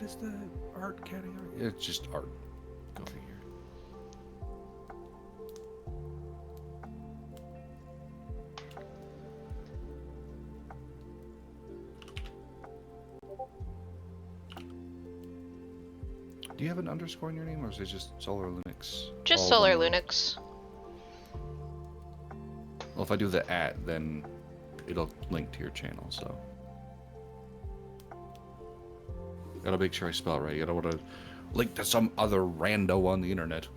is the art category? It's just art. Go figure. Do you have an underscore in your name, or is it just SolarLunix? Just All one word? SolarLunix. Well, if I do the @ then it'll link to your channel, so. Gotta make sure I spell it right. I don't want to link to some other rando on the internet.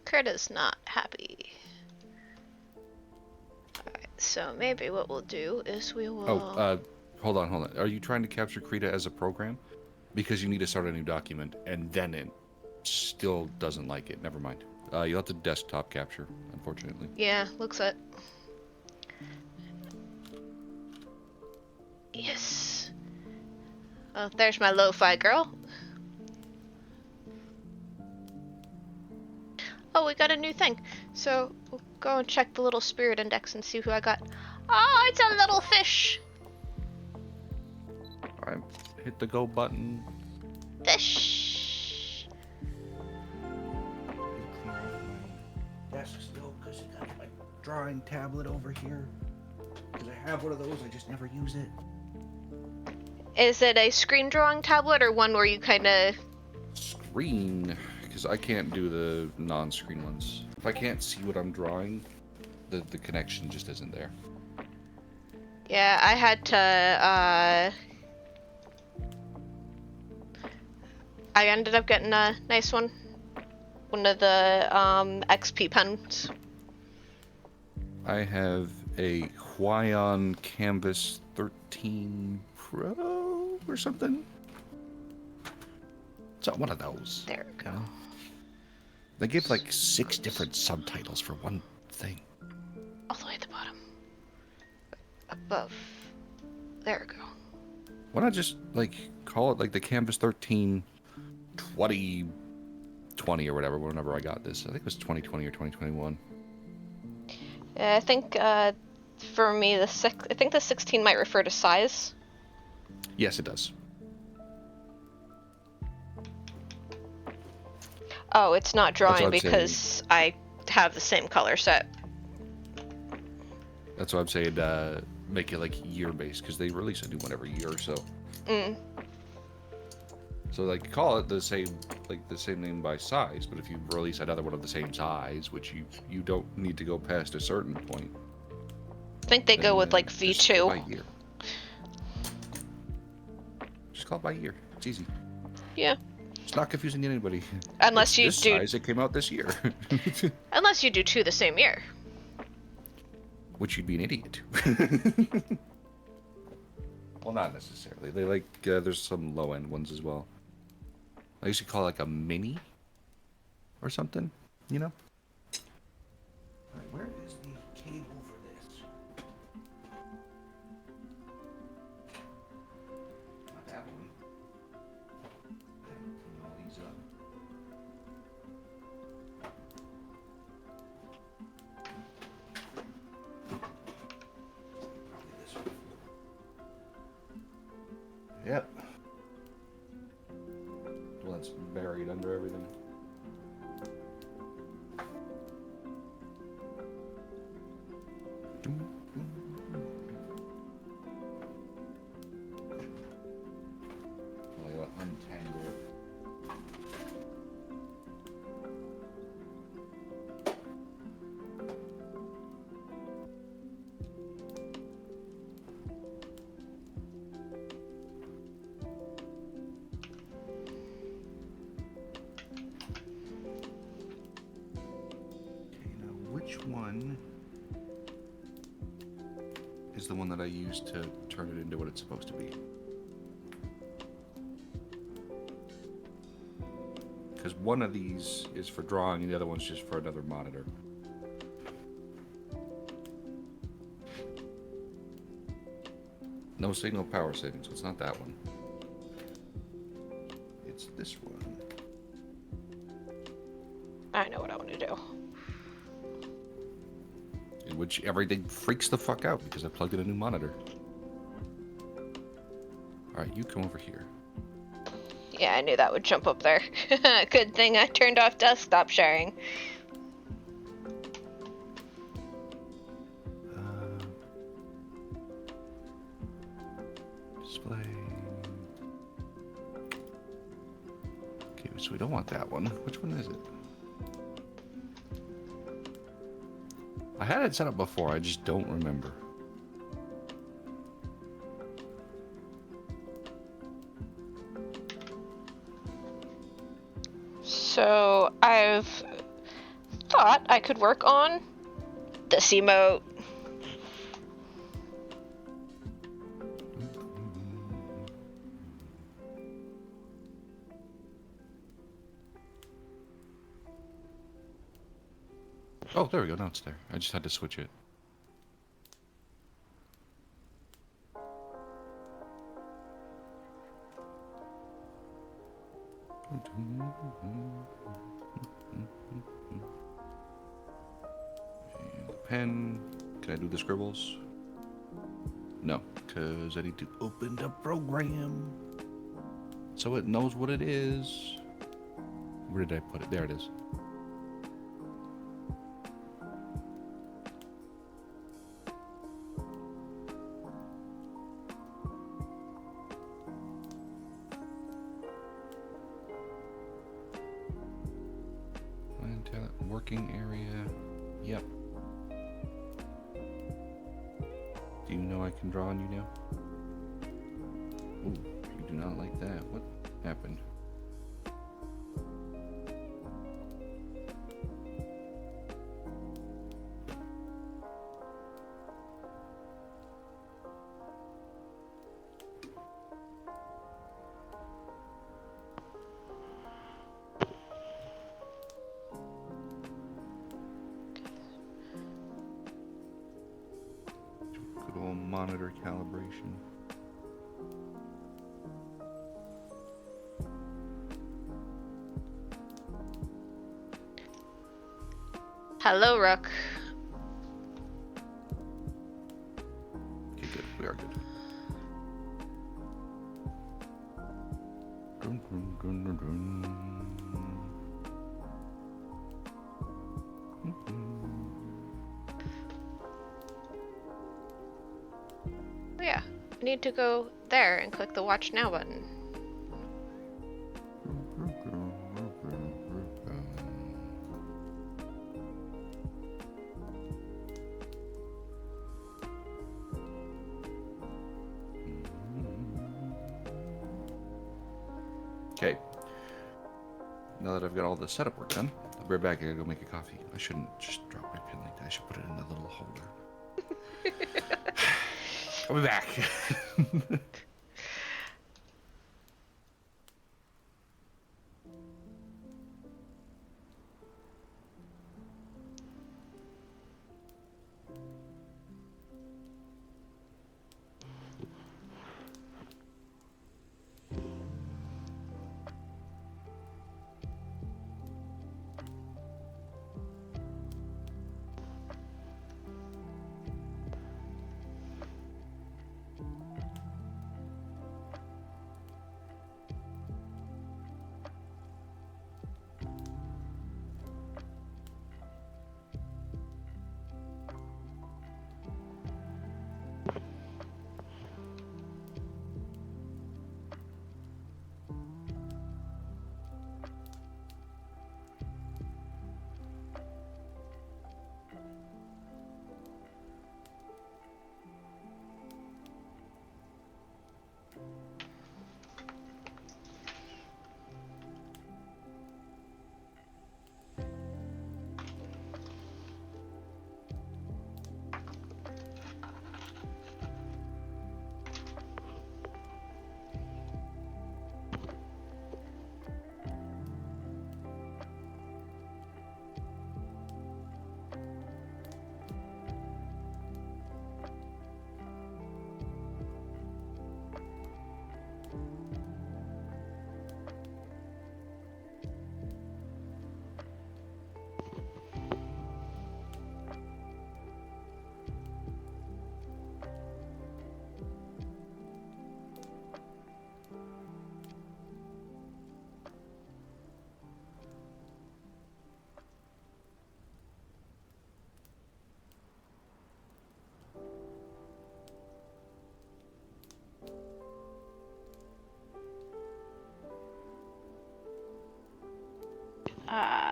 Krita's not happy. Alright, so maybe what we'll do is we will... Hold on. Are you trying to capture Krita as a program? Because you need to start a new document, and then it still doesn't like it. Never mind. You'll have to desktop capture, unfortunately. Yeah, looks it. Yes. Oh, there's my Lofi girl. Oh, we got a new thing. So, we'll go and check the little spirit index and see who I got. Oh, it's a little fish! I hit the go button. Fish! Desk still, because I got my drawing tablet over here. Because I have one of those, I just never use it. Is it a screen drawing tablet or one where you kind of... Screen, because I can't do the non-screen ones. If I can't see what I'm drawing, the connection just isn't there. Yeah, I had to, I ended up getting a nice one. One of the, XP pens. I have a Huion Canvas 13 Pro or something. So one of those. There we go. They gave like 6 different subtitles for one thing. All the way at the bottom. Above. There we go. Why not just like call it like the Canvas 13 2020 or whatever, whenever I got this. I think it was 2020 or 2021. Yeah, I think, for me, I think the 16 might refer to size. Yes, it does. Oh, it's not drawing what I'm because I have the same color set. That's what I'm saying. Make it like year-based, because they release a new one every year or so. So like call it the same name by size, but if you release another one of the same size, which you don't need to go past a certain point. I think they go with like just go by V2. year. Just call it by year. It's easy. Yeah. It's not confusing to anybody. Unless you this do size, it came out this year. Unless you do 2 the same year. Which you'd be an idiot. Well, not necessarily. They like there's some low end ones as well. I used to call it like a mini or something, you know? Alright, where is the cable for this? Not that one. Okay, clean all these up. Probably this one. Yep. Well, it's buried under everything. Well, I gotta untangle it. Okay, now which one is the one that I use to turn it into what it's supposed to be. Because one of these is for drawing and the other one's just for another monitor. No signal power saving, so it's not that one. It's this one. I know what I want to do. In which everything freaks the fuck out because I plugged in a new monitor. Alright, you come over here. Yeah, I knew that would jump up there. Good thing I turned off desktop sharing. Display. Okay, so we don't want that one. Which one is it? I had it set up before, I just don't remember. So I've thought I could work on this emote. Oh, there we go. Now it's there. I just had to switch it. And the pen. Can I do the scribbles? No, because I need to open the program so it knows what it is. Where did I put it? There it is. Working area. Yep. Do you know I can draw on you now? Ooh, you do not like that. What happened? Good old monitor calibration. Hello, Rook. Okay, good. We are good. Dun, dun, dun, dun, dun. Oh yeah, I need to go there and click the Watch Now button. Okay. Now that I've got all the setup work done, I'll be right back. I gotta go make a coffee. I shouldn't just drop my pen like that. I should put it in a little holder. I'll be back.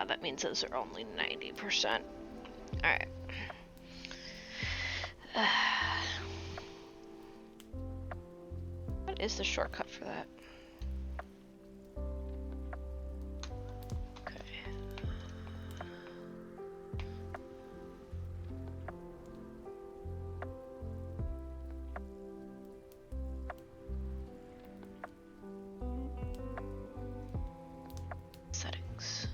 that means those are only 90%. Alright. What is the shortcut for that? Okay. Settings.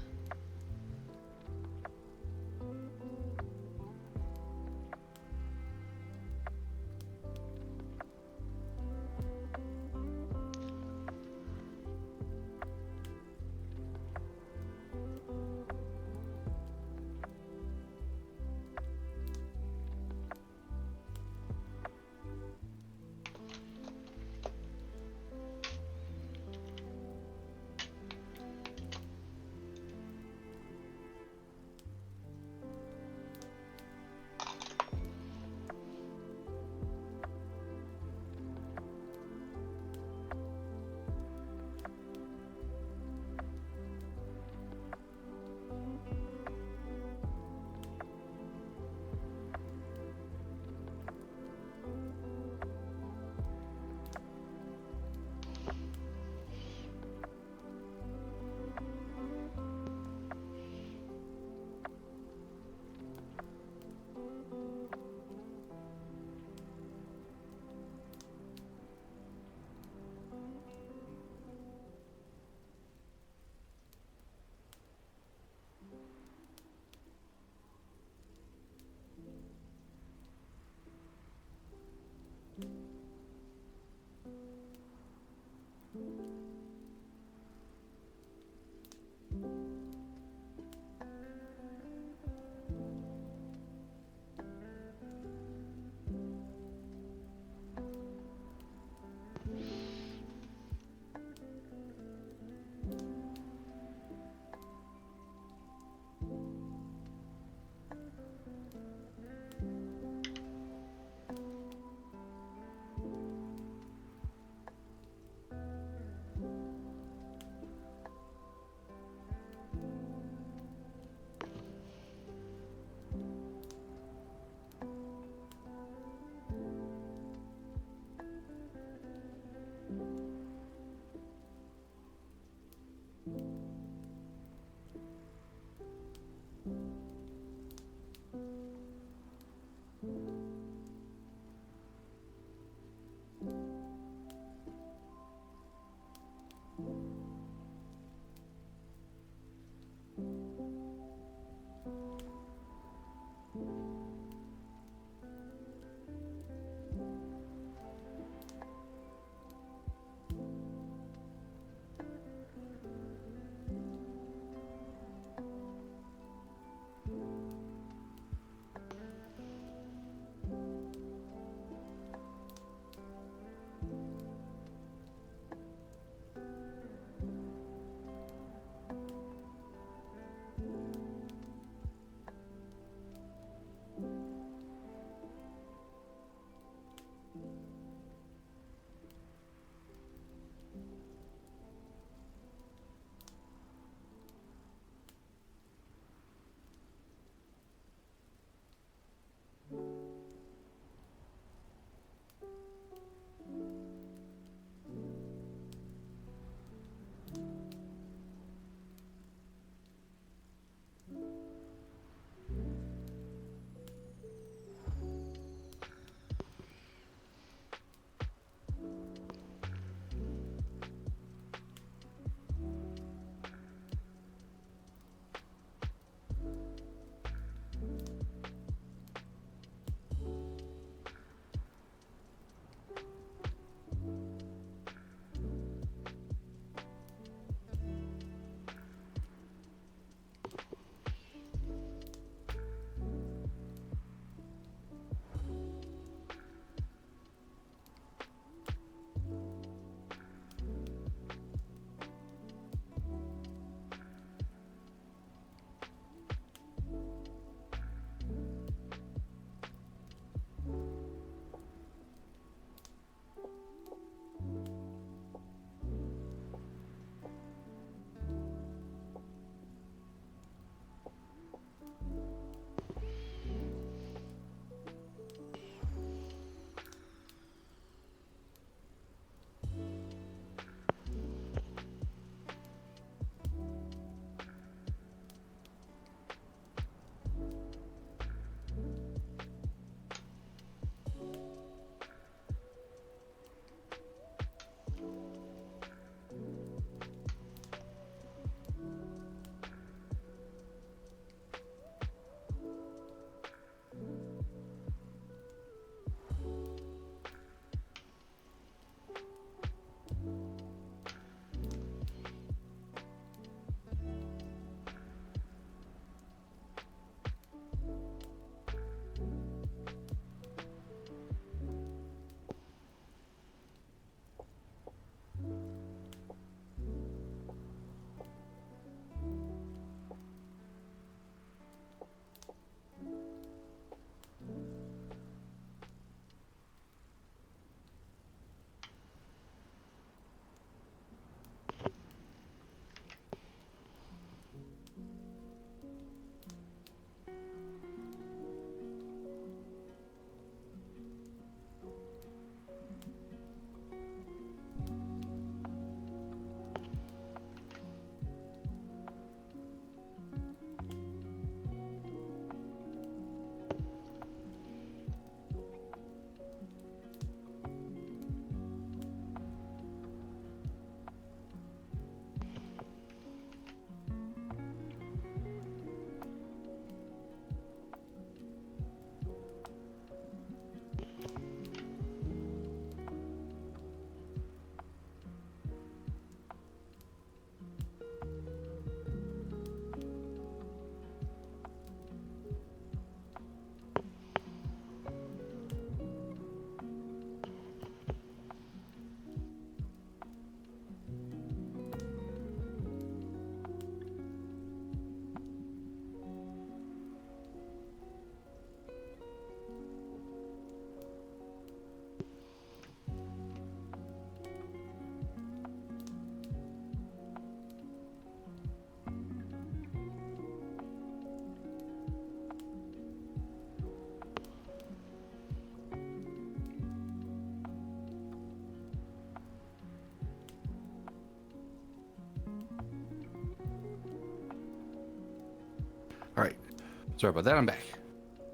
Sorry about that, I'm back.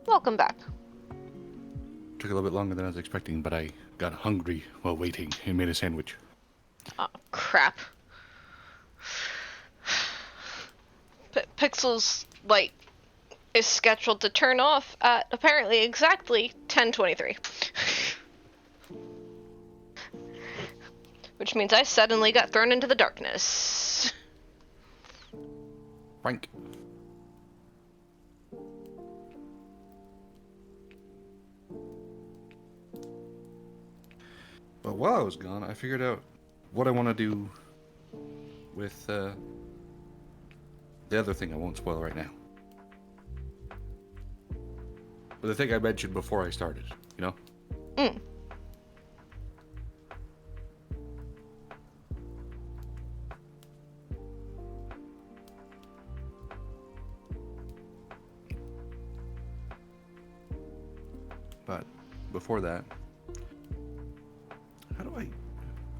Welcome back. Took a little bit longer than I was expecting, but I got hungry while waiting and made a sandwich. Oh, crap. Pixel's light is scheduled to turn off at apparently exactly 10:23. Which means I suddenly got thrown into the darkness. Frank. But while I was gone, I figured out what I want to do with the other thing I won't spoil right now. But the thing I mentioned before I started, you know? Mm. But before that, how do I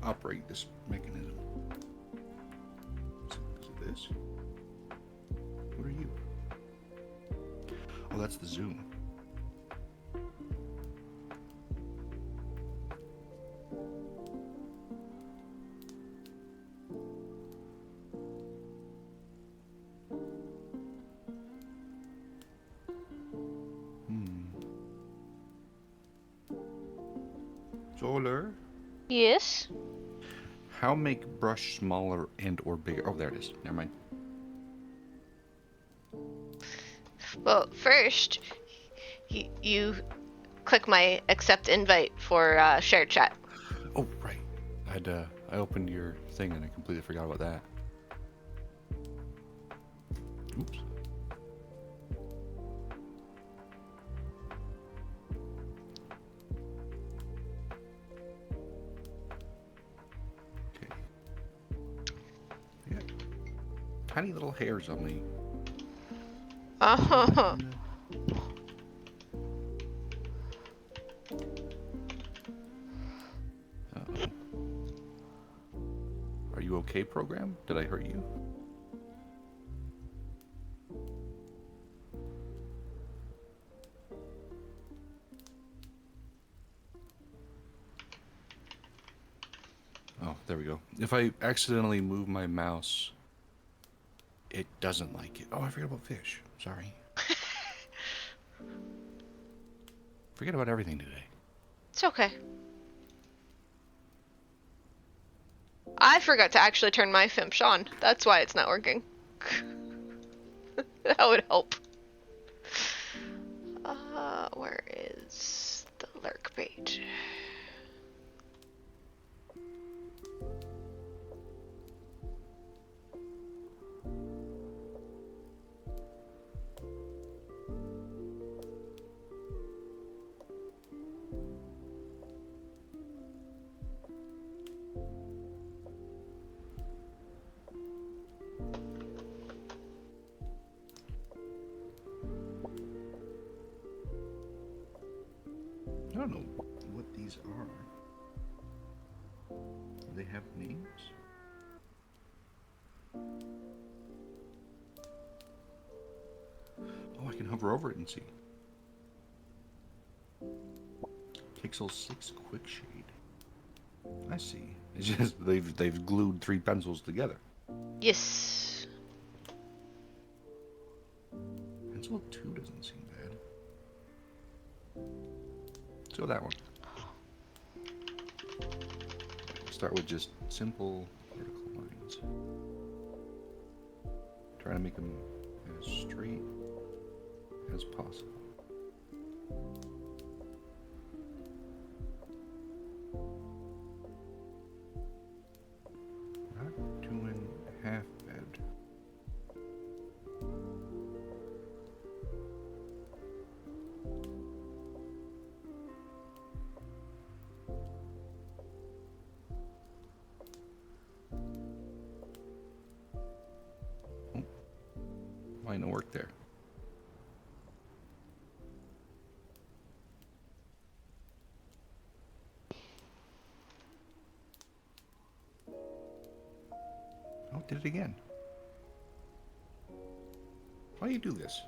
operate this mechanism? Is it this? What are you? Oh, that's the zoom. Solar. Yes? How make brush smaller and or bigger? Oh, there it is. Never mind. Well, first, you click my accept invite for shared chat. Oh, right. I opened your thing and I completely forgot about that. Oops. Okay. Yeah. Tiny little hairs on me. Uh-huh. Uh-oh. Are you okay, program? Did I hurt you? Oh, there we go. If I accidentally move my mouse, it doesn't like it. Oh, I forgot about fish. Sorry. Forget about everything today. It's okay. I forgot to actually turn my FIMP on. That's why it's not working. That would help. Where is the lurk page? I don't know what these are. Do they have names? Oh, I can hover over it and see. Pixel 6 quick shade. I see. It's just they've glued 3 pencils together. Yes. Pencil 2 doesn't seem bad. Let's go with that one. Start with just simple vertical lines. Try to make them as straight as possible. Not 2.5 bad. Why no work there? Oh, did it again. Why do you do this?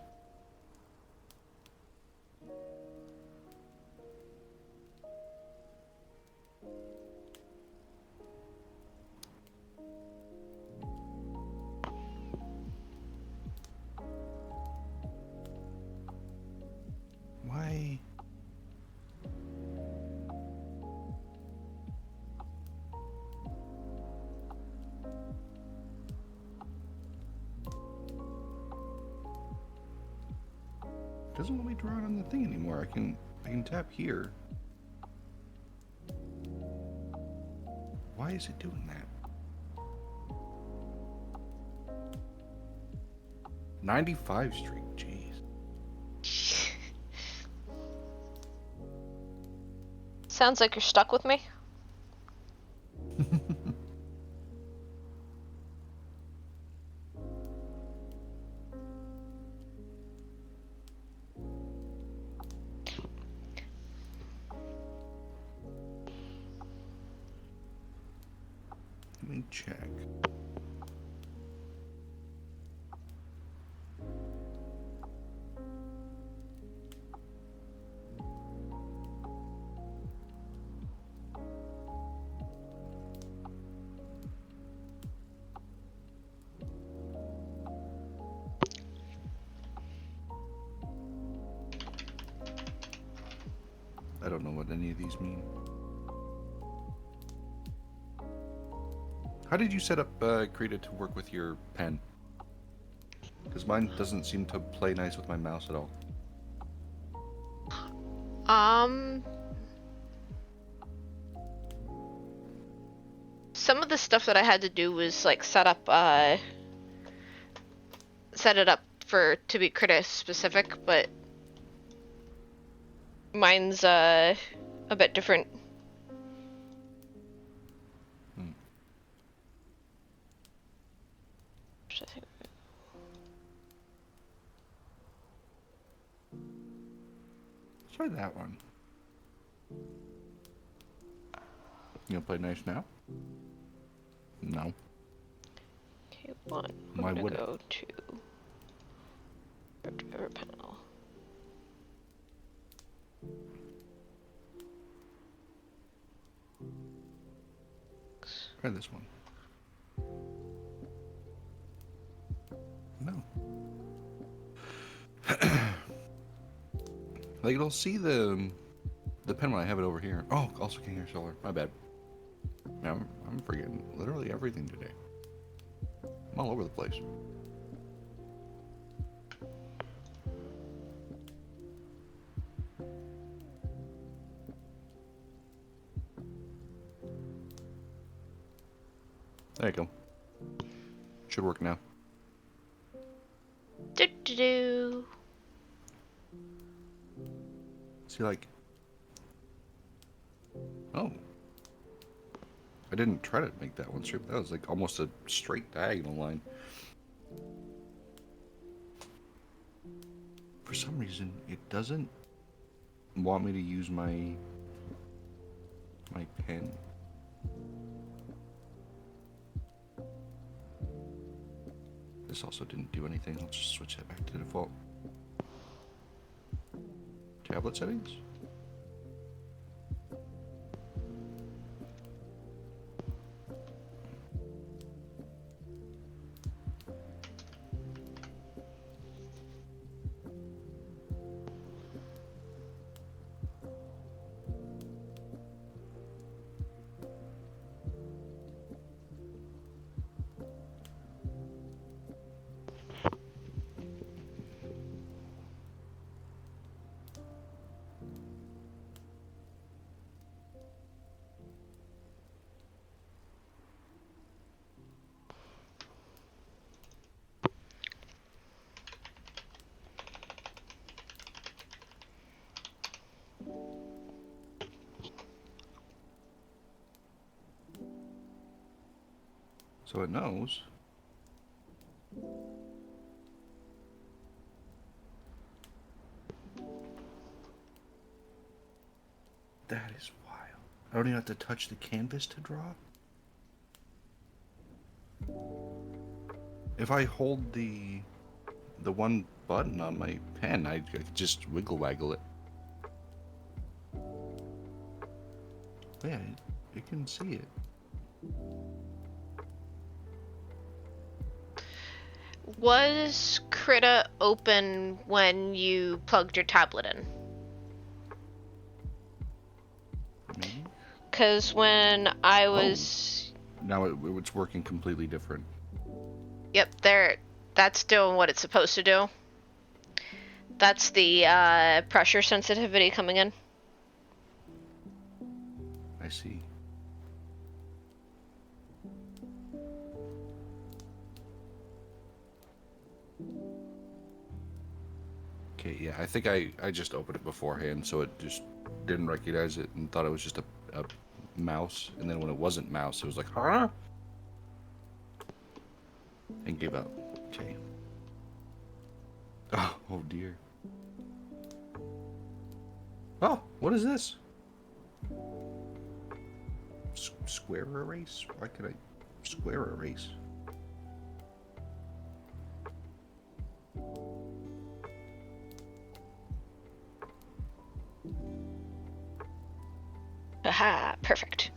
doesn't let me draw it on the thing anymore. I can tap here. Why is it doing that? 95 Street, jeez. Sounds like you're stuck with me. Let me check. I don't know what any of these mean. How did you set up Krita to work with your pen? Because mine doesn't seem to play nice with my mouse at all. Some of the stuff that I had to do was like set it up to be critter specific, but mine's a bit different. Try that one. You gonna play nice now? No. Okay, one. Why I'm gonna would go to driver panel. Try this one. No. Like it'll see the pen when I have it over here. Oh, also can hear solar. My bad. I'm forgetting literally everything today. I'm all over the place. There you go. Should work now. Do. See, like, oh, I didn't try to make that one straight. That was like almost a straight diagonal line. For some reason, it doesn't want me to use my pen. This also didn't do anything. Let's just switch that back to default. Tablet settings? So it knows. That is wild. I don't even have to touch the canvas to draw. If I hold the one button on my pen, I could just wiggle waggle it. Yeah, it can see it. Was Krita open when you plugged your tablet in? Maybe? Because when I was... Oh. Now it's working completely different. Yep, that's doing what it's supposed to do. That's the pressure sensitivity coming in. I see. Okay, yeah, I think I just opened it beforehand, so it just didn't recognize it and thought it was just a mouse. And then when it wasn't mouse, it was like, huh? And gave up. Okay. Oh dear. Oh, what is this? Square erase? Why could I square erase? Aha, perfect.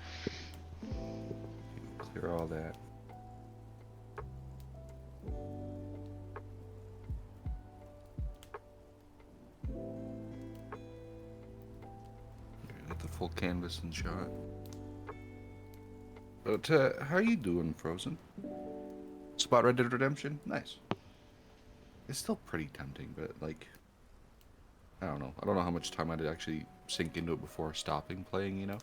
Clear all that. Get the full canvas and shot. But how you doing, Frozen? Spot Red Dead Redemption? Nice. It's still pretty tempting, but like, I don't know. I don't know how much time I'd actually sink into it before stopping playing, you know?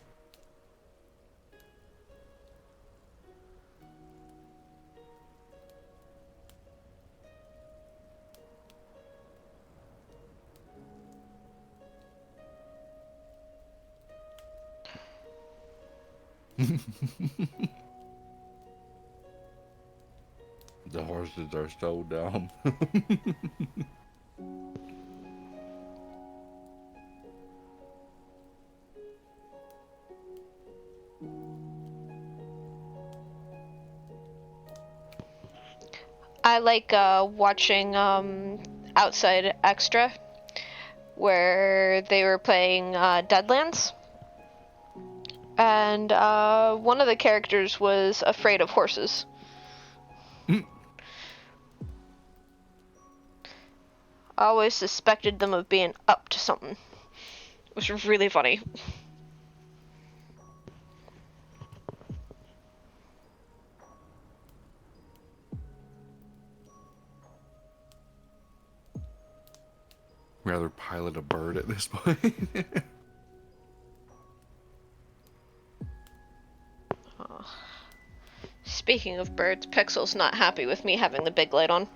The horses are so dumb. I like watching Outside Extra, where they were playing Deadlands, and one of the characters was afraid of horses. I always suspected them of being up to something. It was really funny. Rather pilot a bird at this point. Speaking of birds, Pixel's not happy with me having the big light on.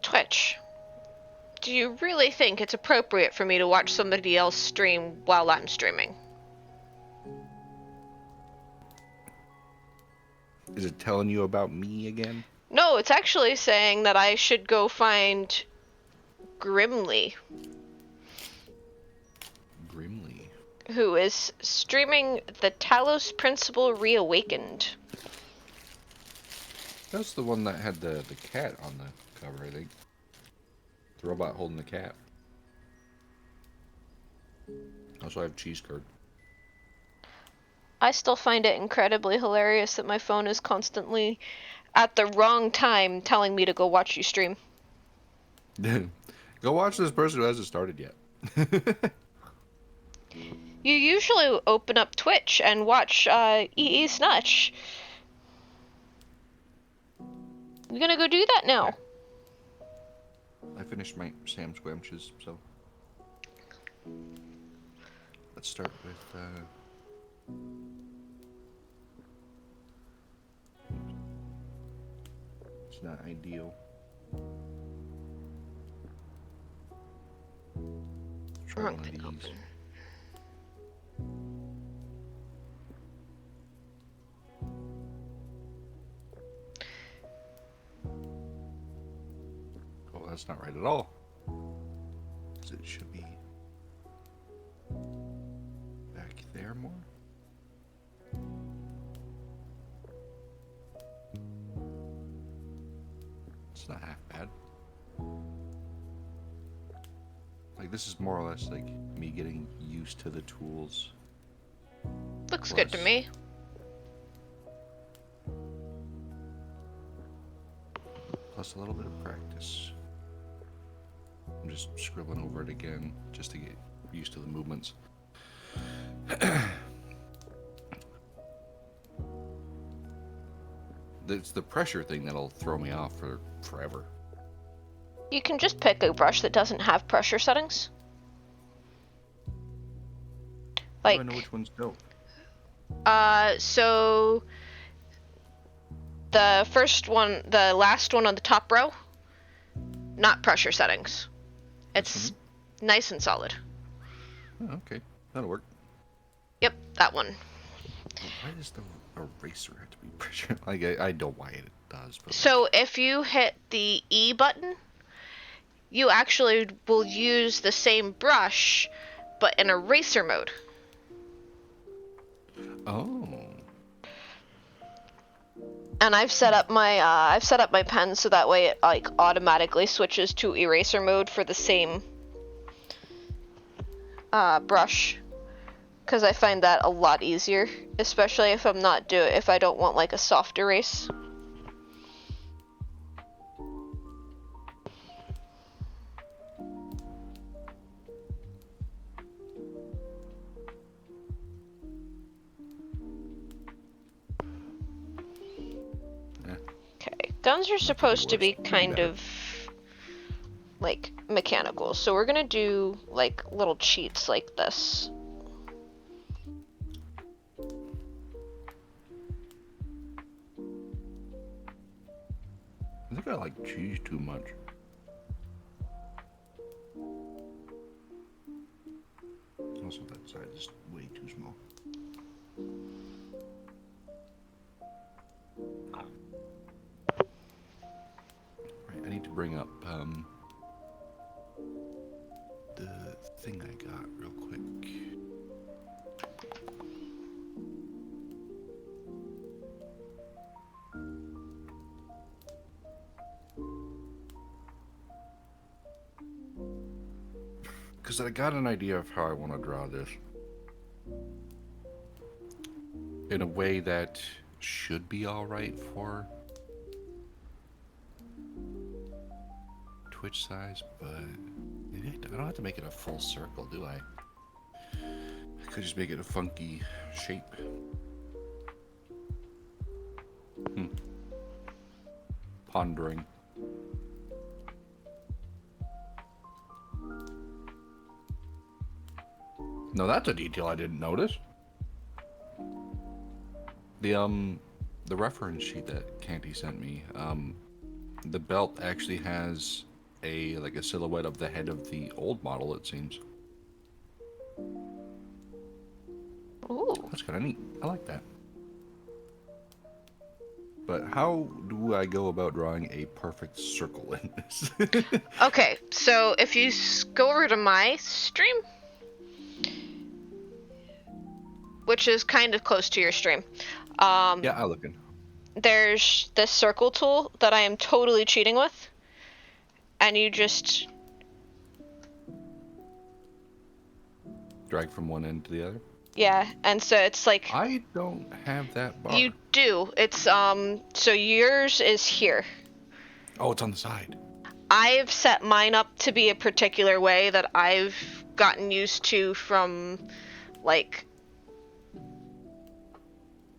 Twitch, do you really think it's appropriate for me to watch somebody else stream while I'm streaming? Is it telling you about me again? No, it's actually saying that I should go find Grimly, Grimly. who is streaming the Talos Principle Reawakened. That's the one that had the cat on the cover, I think. The robot holding the cat. Also, I have cheese curd. I still find it incredibly hilarious that my phone is constantly at the wrong time telling me to go watch you stream. Go watch this person who hasn't started yet. You usually open up Twitch and watch eesnutch. You gonna go do that now? I finished my Sam Squamches, so let's start with It's not ideal. Try Wrong one of thing these. open. Oh, that's not right at all. 'Cause it should be back there more. It's not half bad. Like, this is more or less like me getting used to the tools. Looks good to Plus- me. Plus a little bit of practice. I'm just scribbling over it again just to get used to the movements. It's the pressure thing that'll throw me off for forever. You can just pick a brush that doesn't have pressure settings. How do Like, I know which ones don't? so the first one, the last one on the top row, not pressure settings. It's nice and solid. Oh, okay, that'll work. Yep, that one. Why does the eraser have to be pressure? Like, I know why it does, but So if you hit the E button, you actually will use the same brush, but in eraser mode. oh, And I've set up my pen so that way it like automatically switches to eraser mode for the same brush, because I find that a lot easier, especially if if I don't want like a soft erase. yeah. Okay, guns are supposed to be worse, kind better. of like mechanical, so we're gonna do like little cheats like this. I think I like cheese too much. Also, that side is way too small. Right, I need to bring up the thing I got real quick. Because I got an idea of how I want to draw this in a way that should be alright for Twitch size, but maybe I don't have to make it a full circle, do I? I could just make it a funky shape. Pondering. No, that's a detail I didn't notice. The reference sheet that Canty sent me, the belt actually has a silhouette of the head of the old model, it seems. Ooh. That's kind of neat. I like that. But how do I go about drawing a perfect circle in this? Okay, so if you go over to my stream, which is kind of close to your stream, Yeah, I'm looking. there's this circle tool that I am totally cheating with, and you just Drag from one end to the other. yeah, and so it's like I don't have that bar. you do. It's so yours is here. Oh, it's on the side. I've set mine up to be a particular way that I've gotten used to from like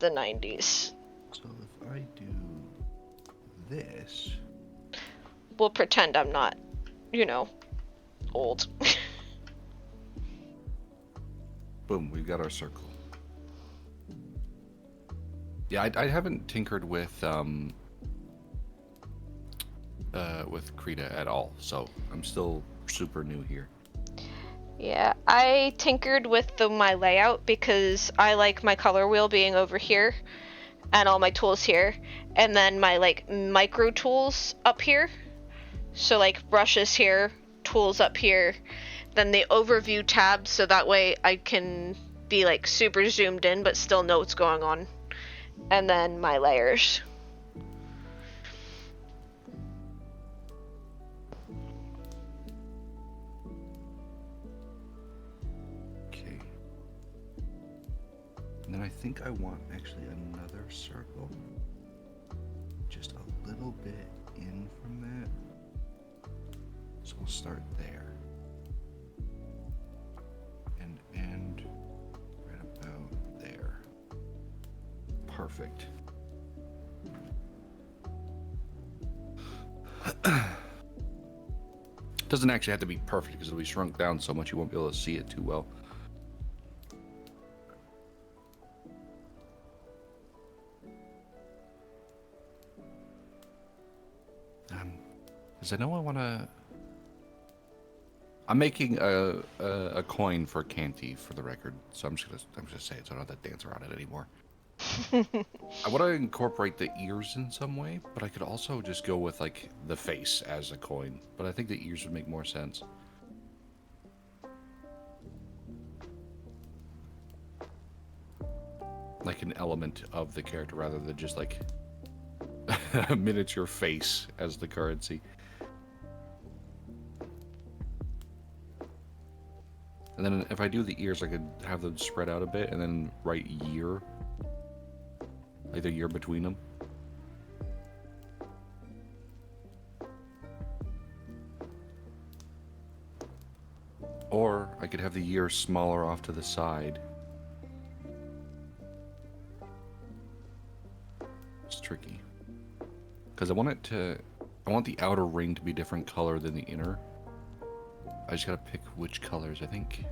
the 90s. So if I do this, We'll pretend I'm not, old. boom, we've got our circle. Yeah, I haven't tinkered with with Krita at all, so I'm still super new here. Yeah, I tinkered with my layout because I like my color wheel being over here and all my tools here, and then my like micro tools up here. So like brushes here, tools up here, then the overview tab so that way I can be like super zoomed in but still know what's going on. And then my layers. Okay. And then I think I want actually another circle. Just a little bit in from that. So we'll start there. And end right about there. Perfect. Doesn't actually have to be perfect because it'll be shrunk down so much you won't be able to see it too well. Because I know I want to... I'm making a coin for Canty for the record, so I'm just gonna say it so I don't have to dance around it anymore. I want to incorporate the ears in some way, but I could also just go with like the face as a coin. But I think the ears would make more sense. Like an element of the character rather than just like a miniature face as the currency. And then if I do the ears, I could have them spread out a bit and then write year. Like the year between them. Or I could have the year smaller off to the side. It's tricky. Because I want the outer ring to be different color than the inner. I just gotta pick which colors, I think.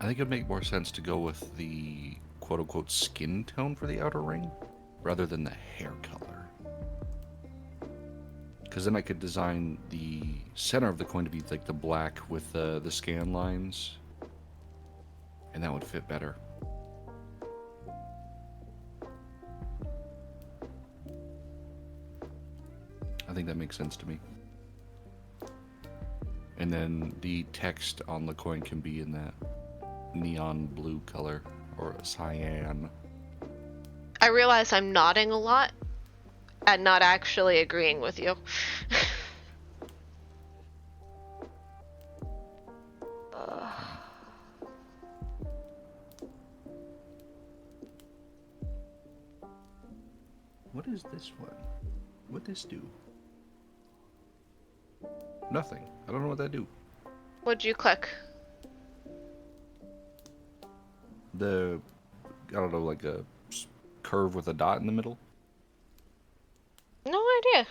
I think it would make more sense to go with the quote-unquote skin tone for the outer ring, rather than the hair color. Because then I could design the center of the coin to be like the black with the scan lines. And that would fit better. I think that makes sense to me. And then the text on the coin can be in that neon blue color or cyan. I realize I'm nodding a lot and not actually agreeing with you. What is this one? What this do? Nothing. I don't know what that do. What'd you click? I don't know, like a curve with a dot in the middle. No idea.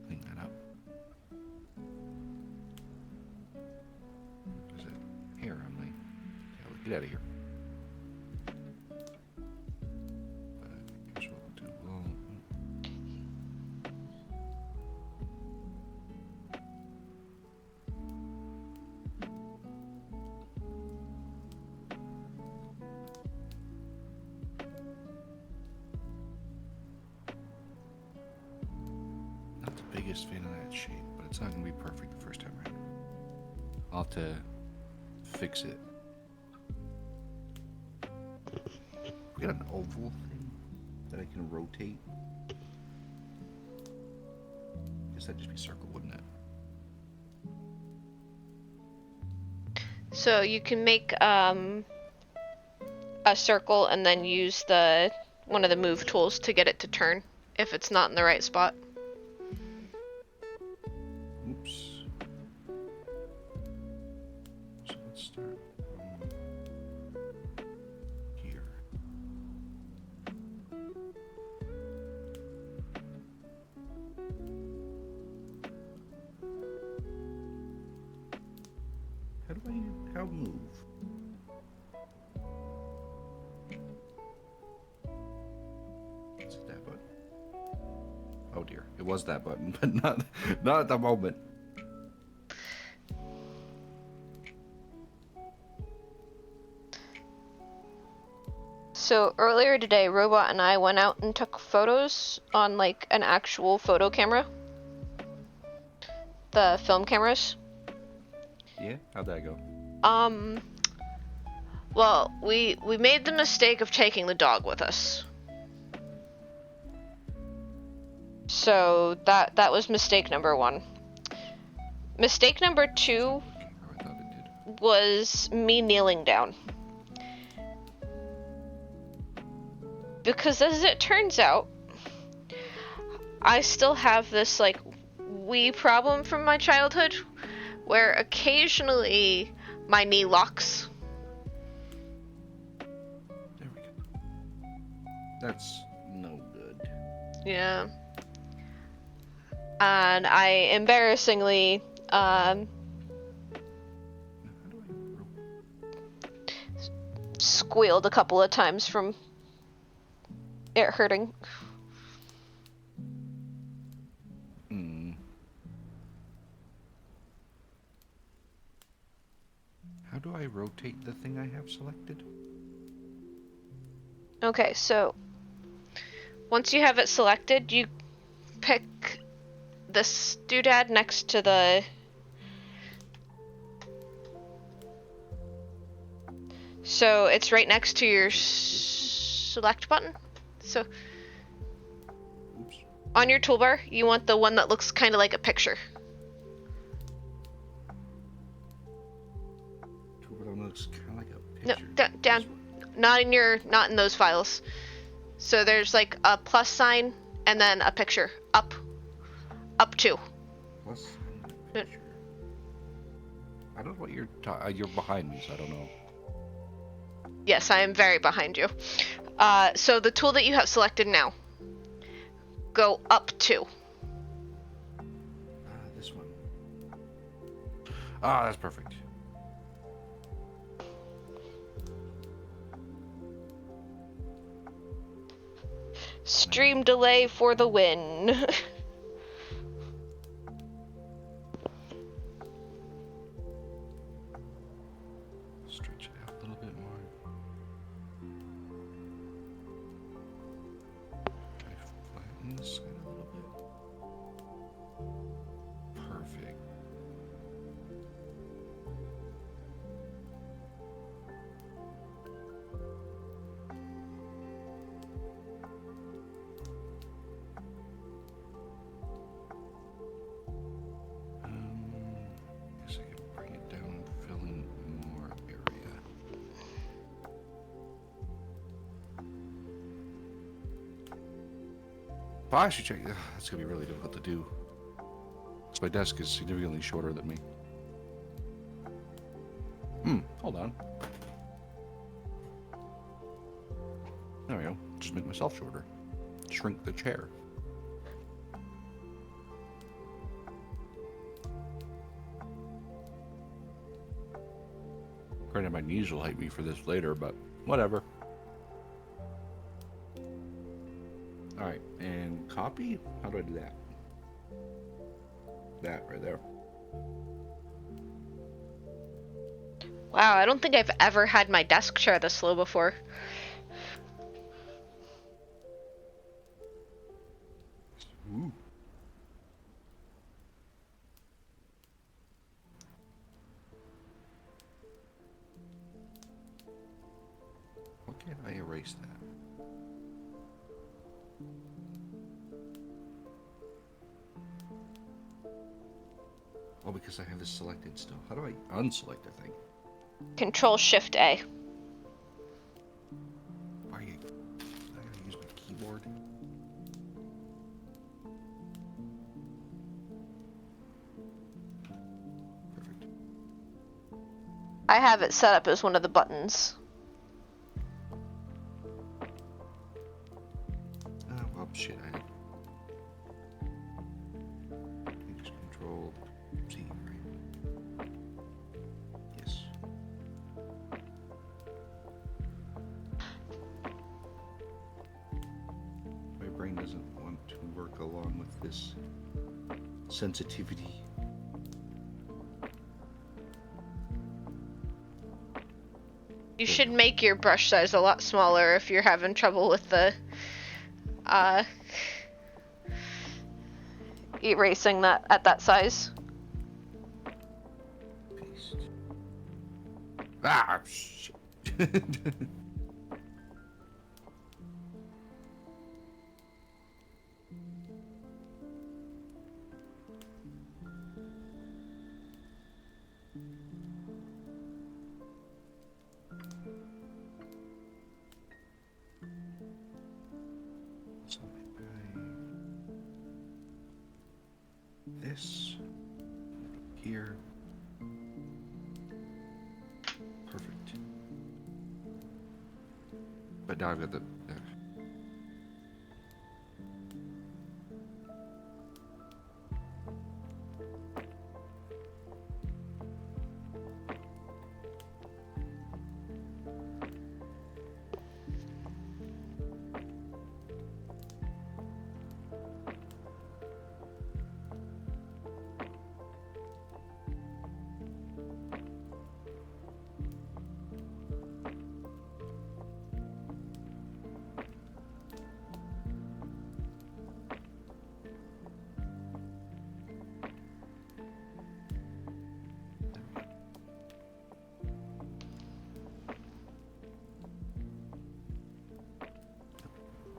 Clean that up. Is it here, Emily? Yeah, get out of here. Here's what we'll do. Not the biggest fan of that shape, but it's not going to be perfect the first time around. I'll have to fix it. We got an oval thing that I can rotate. Guess that'd just be circle, wouldn't it? So you can make a circle and then use one of the move tools to get it to turn if it's not in the right spot. Oops. So let's start here. How move? Oh dear, it was that button, but not at the moment. So earlier today, Robot and I went out and took photos on like an actual photo camera. The film cameras. Yeah, how'd that go? Well, we made the mistake of taking the dog with us. So that was mistake number 1. Mistake number 2 I thought it did. was me kneeling down. Because as it turns out, I still have this like wee problem from my childhood where occasionally my knee locks. There we go. That's no good. Yeah. And I embarrassingly How do I squealed a couple of times from it hurting. How do I rotate the thing I have selected? Okay, so once you have it selected, you pick this doodad next to the so it's right next to your select button. So Oops. on your toolbar, you want the one that looks kind of like a picture. Looks kind of like a No, picture. down. Not in those files. So there's like a plus sign and then a picture. Up 2. Plus picture. I don't know what you're behind me, so I don't know. Yes, I am very behind you. So the tool that you have selected now, go up 2. This one. Ah, that's perfect. Stream delay for the win. Stretch it out a little bit more. Try to flatten this side a little bit. Perfect. Guess I can bring it down and fill in more area. Well, I should check. That's gonna be really difficult to do. Because my desk is significantly shorter than me. Hold on. There we go. Just make myself shorter. Shrink the chair. Granted, my knees will hate me for this later, but whatever. Alright, and copy? How do I do that? That right there. Wow, I don't think I've ever had my desk chair this slow before. Ooh. Why can't I erase that? Oh, because I have this selected still. How do I unselect the thing? Control Shift A. Why are you... I gotta use my keyboard. Perfect. I have it set up as one of the buttons. Well, shit, I think just Control C, right? Yes. My brain doesn't want to work along with this sensitivity. You should make your brush size a lot smaller if you're having trouble with the erasing that at that size. Paste. Ah, shit. So this here. Perfect. But now I've got the.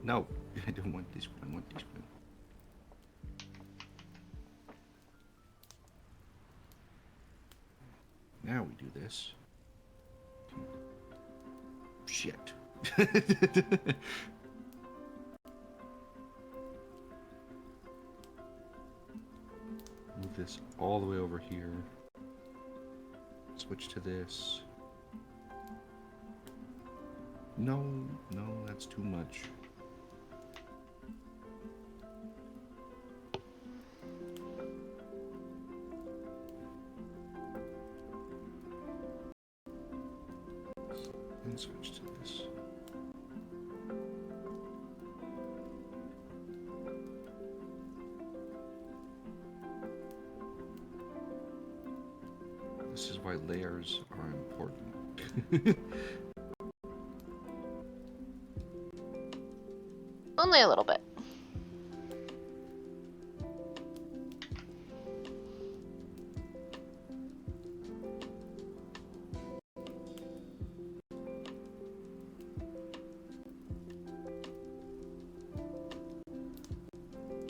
No, I don't want this one. I want this one. Now we do this. Shit. Move this all the way over here. Switch to this. No, that's too much. And switch to this. This is why layers are important. Only a little bit.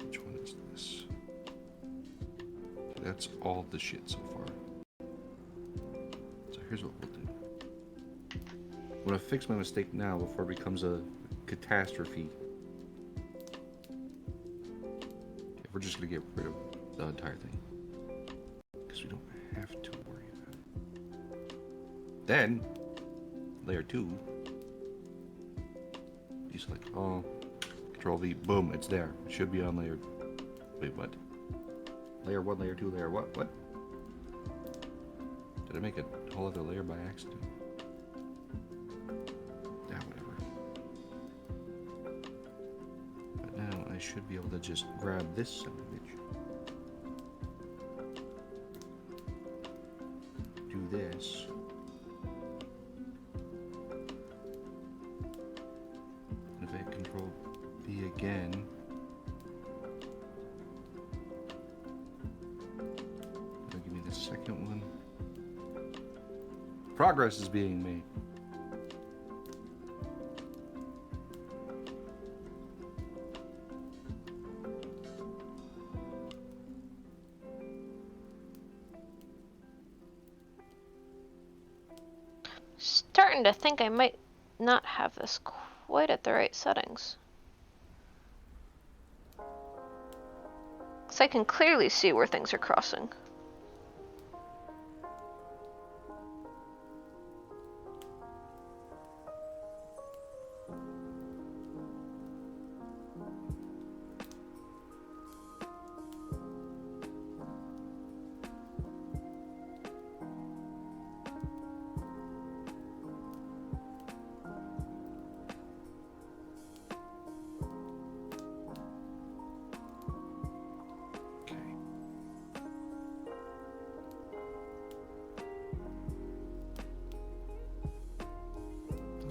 Which one is this? That's all the shit so far. So here's what we'll do. I'm gonna fix my mistake now before it becomes a catastrophe. Okay, we're just gonna get rid of the entire thing. Because we don't have to worry about it. Then, layer 2. Deselect all. Control V. Boom, it's there. It should be on layer. Wait, what? Layer 1, layer 2, layer what? What? Did I make a whole other layer by accident? Yeah, whatever. But now I should be able to just grab this son of a bitch. Do this. And if I hit Control V again, it'll give me the second one. Progress is being made. Starting to think I might not have this quite at the right settings. 'Cause I can clearly see where things are crossing.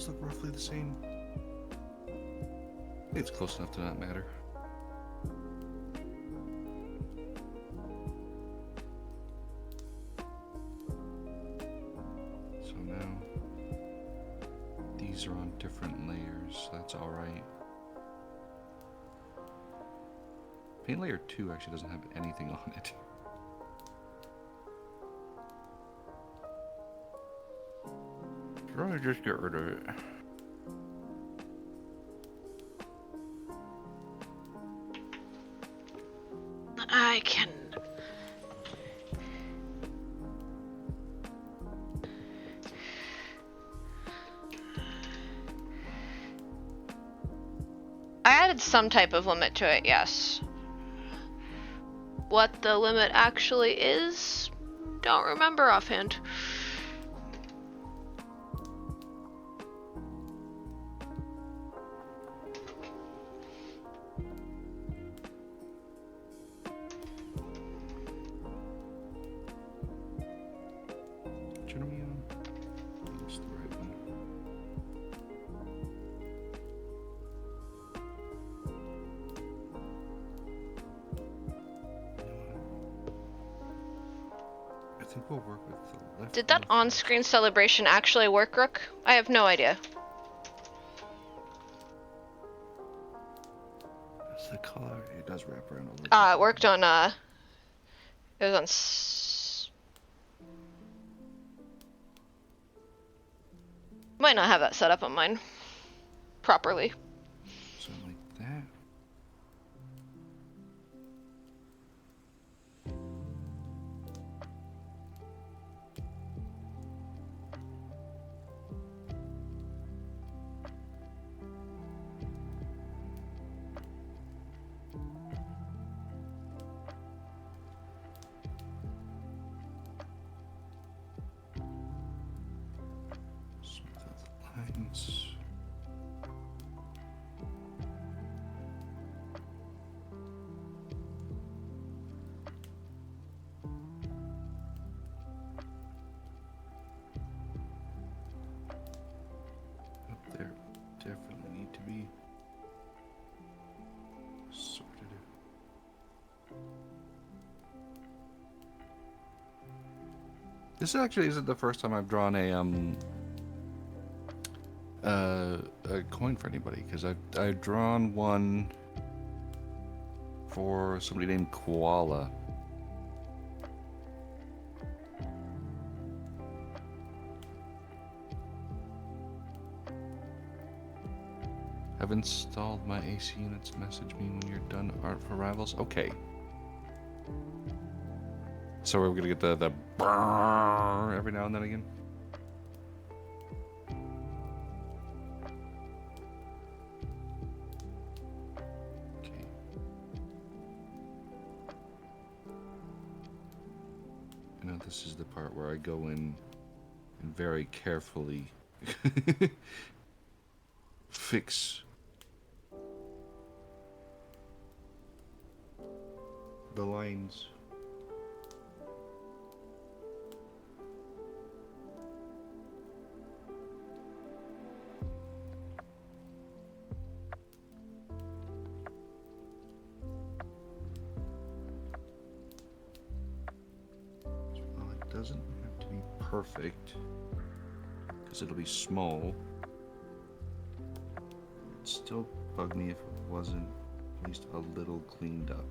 Those look roughly the same. I think it's close enough to not matter. So now these are on different layers, so that's alright. Paint layer 2 actually doesn't have anything on it. Try to just get rid of it. I can. I added some type of limit to it, yes. What the limit actually is, don't remember offhand. That's the right one. I think we'll work with the left. Did that on-screen celebration actually work, Rook? I have no idea. That's the color. It does wrap around a little. It worked on, it was on might not have that set up on mine properly. So like that. Smooth out the lines. Up there, definitely need to be sorted. This actually isn't the first time I've drawn a coin for anybody, because I've drawn one for somebody named Koala. Have installed my AC units. Message me when you're done. Art for rivals. Okay. So we're gonna get the brrrr every now and then again. Okay. Now this is the part where I go in and very carefully fix the lines. Well, it doesn't have to be perfect because it'll be small. It'd still bug me if it wasn't at least a little cleaned up.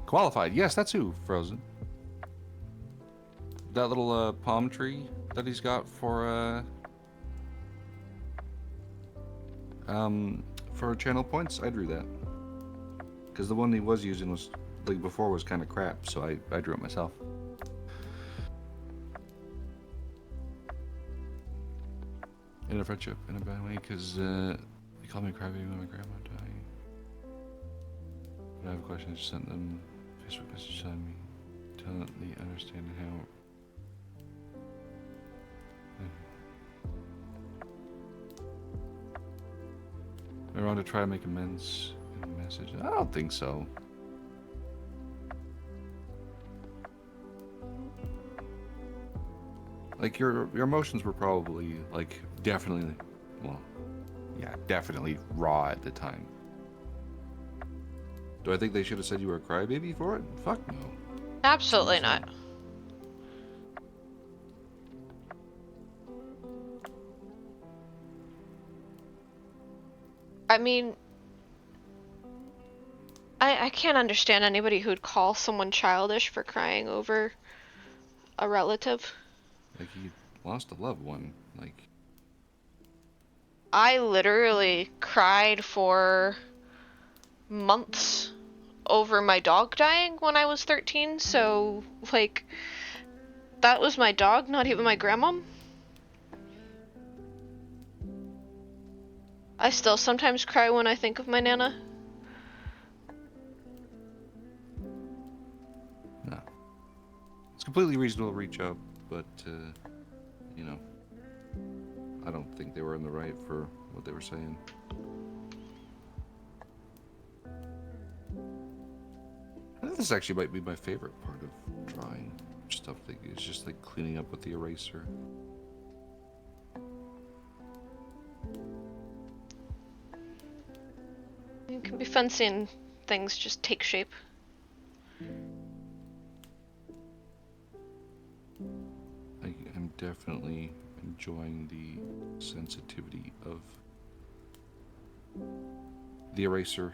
Qualified, yes, that's who, Frozen. That little palm tree that he's got for channel points, I drew that. Because the one he was using was, like before, was kind of crap, so I drew it myself. In a friendship, in a bad way, because they called me crybaby when my grandma died. But I have a question, I just sent them a Facebook message telling me, telling me understand how. I want to try to make amends in a message. I don't think so. Like your emotions were probably like definitely, well, yeah, definitely raw at the time. Do I think they should have said you were a crybaby for it? Fuck no. Absolutely not. I mean, I can't understand anybody who'd call someone childish for crying over a relative. Like he lost a loved one. Like I literally cried for months over my dog dying when I was 13, so, like, that was my dog, not even my grandmom. I still sometimes cry when I think of my Nana. no, it's completely reasonable to reach out, but you know, I don't think they were in the right for what they were saying. I think this actually might be my favorite part of drawing stuff. It's just like cleaning up with the eraser. It can be fun seeing things just take shape. I am definitely enjoying the sensitivity of the eraser.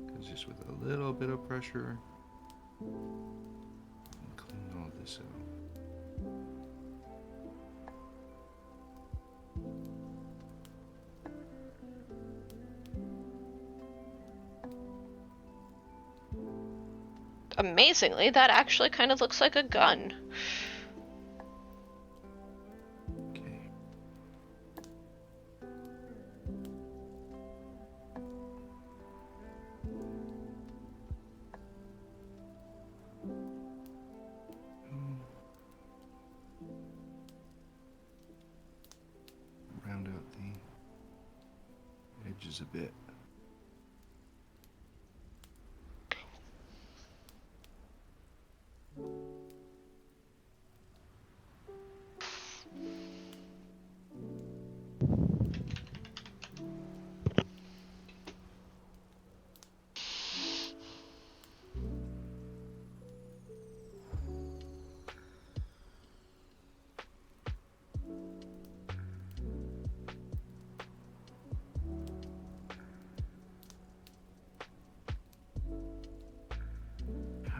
Because just with a little bit of pressure, clean all this out. Amazingly, that actually kind of looks like a gun. Okay. Round out the edges a bit.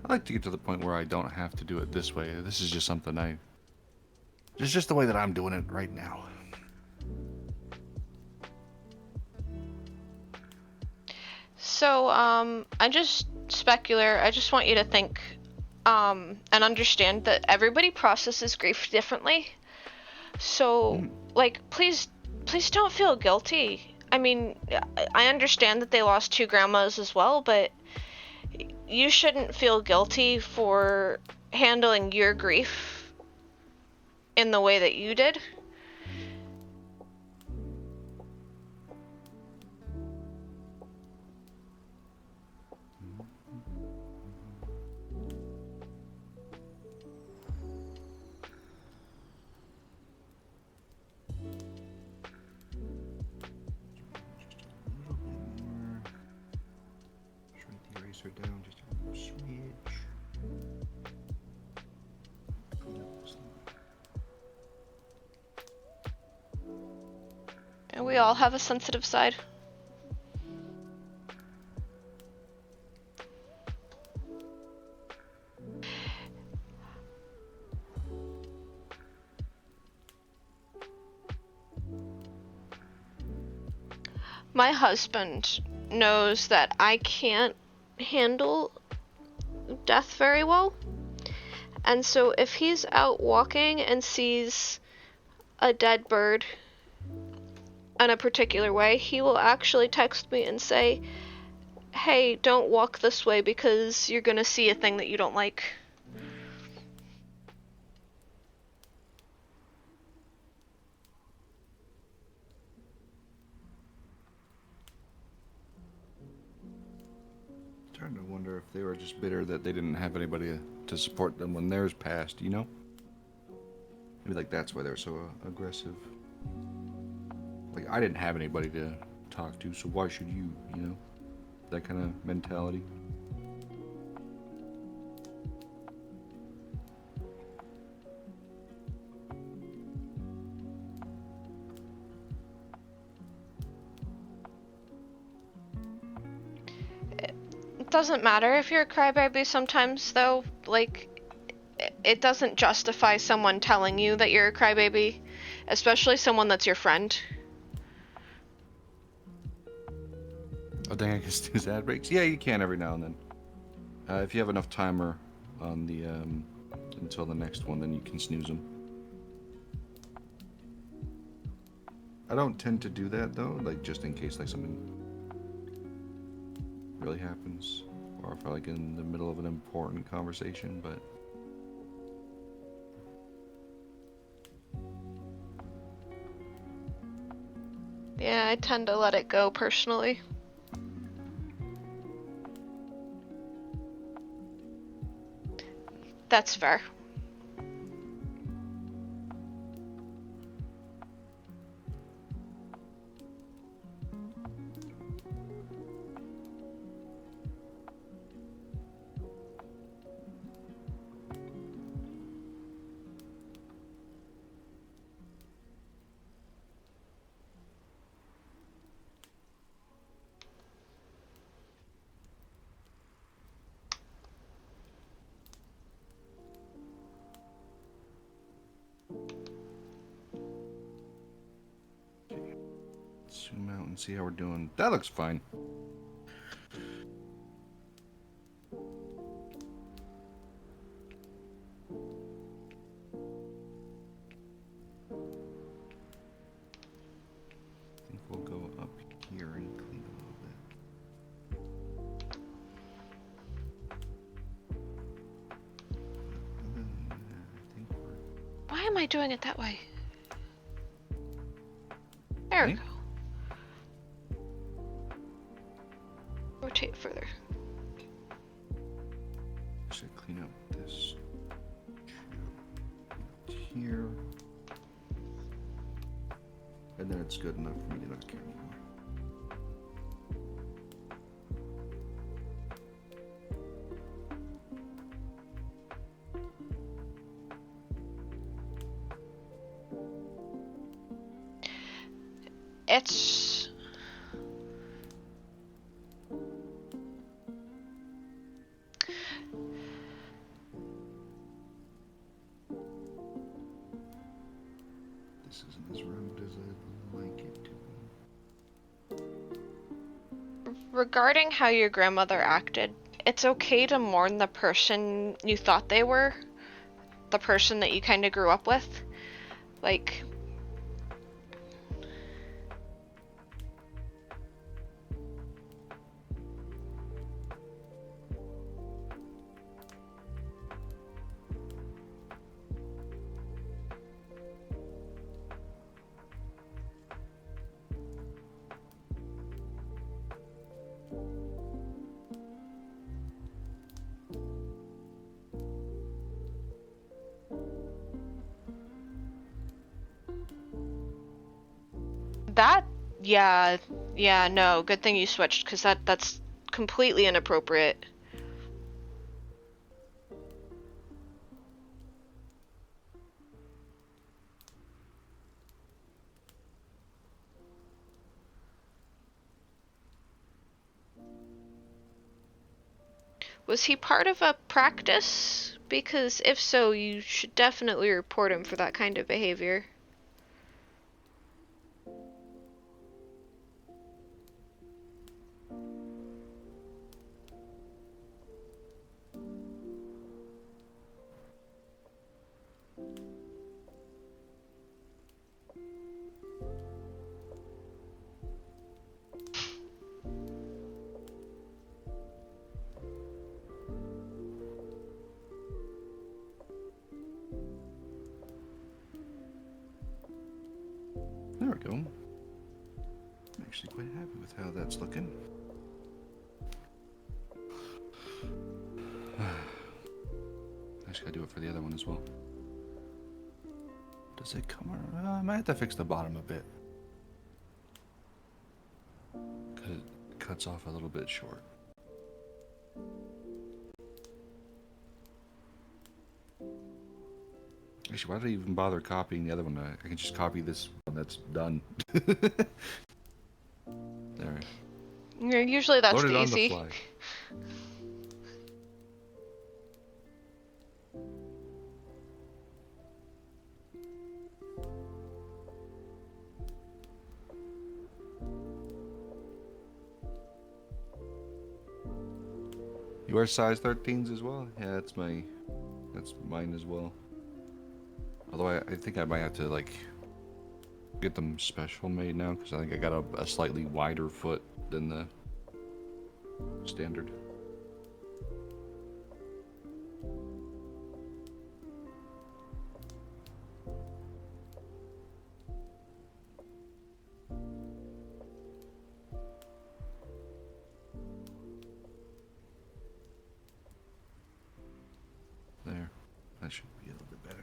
I like to get to the point where I don't have to do it this way. This is just something it's just the way that I'm doing it right now. So, I just want you to think, and understand that everybody processes grief differently. So, like, please don't feel guilty. I mean, I understand that they lost two grandmas as well, but you shouldn't feel guilty for handling your grief in the way that you did. Down just a smidge. And we all have a sensitive side. My husband knows that I can't handle death very well. And so if he's out walking and sees a dead bird in a particular way, he will actually text me and say, hey, don't walk this way because you're gonna see a thing that you don't like. Starting to wonder wonder if they were just bitter that they didn't have anybody to support them when theirs passed, you know? Maybe like that's why they're so aggressive. Like, I didn't have anybody to talk to, so why should you, you know? That kind of mentality. It doesn't matter if you're a crybaby sometimes, though. Like, it doesn't justify someone telling you that you're a crybaby, especially someone that's your friend. Oh, dang, I can snooze ad breaks? Yeah, you can every now and then. If you have enough timer on the, until the next one, then you can snooze them. I don't tend to do that, though, like, just in case, like, something really happens. Or if I'm, like, in the middle of an important conversation, but... Yeah, I tend to let it go personally. That's fair. Zoom out and see how we're doing. That looks fine. I think we'll go up here and clean a little bit. I think we're... Why am I doing it that way? There we Okay. go. Rotate further. Should clean up this here. And then it's good enough for me to not care anymore. It's... This isn't as round as I'd like it to be. Regarding how your grandmother acted, it's okay to mourn the person you thought they were, the person that you kind of grew up with. Like, that, yeah, no, good thing you switched, because that's completely inappropriate. Was he part of a practice? Because if so, you should definitely report him for that kind of behavior. There we go. I'm actually quite happy with how that's looking. just gotta do it for the other one as well. Does it come around? I might have to fix the bottom a bit. Because it cuts off a little bit short. Actually, why did I even bother copying the other one? I can just copy this one that's done. There. Yeah, usually that's Load it the on the easy. fly. You wear size 13s as well? Yeah, that's mine as well. Although I think I might have to like get them special made now because I think I got a slightly wider foot than the standard. There, that should be a little bit better.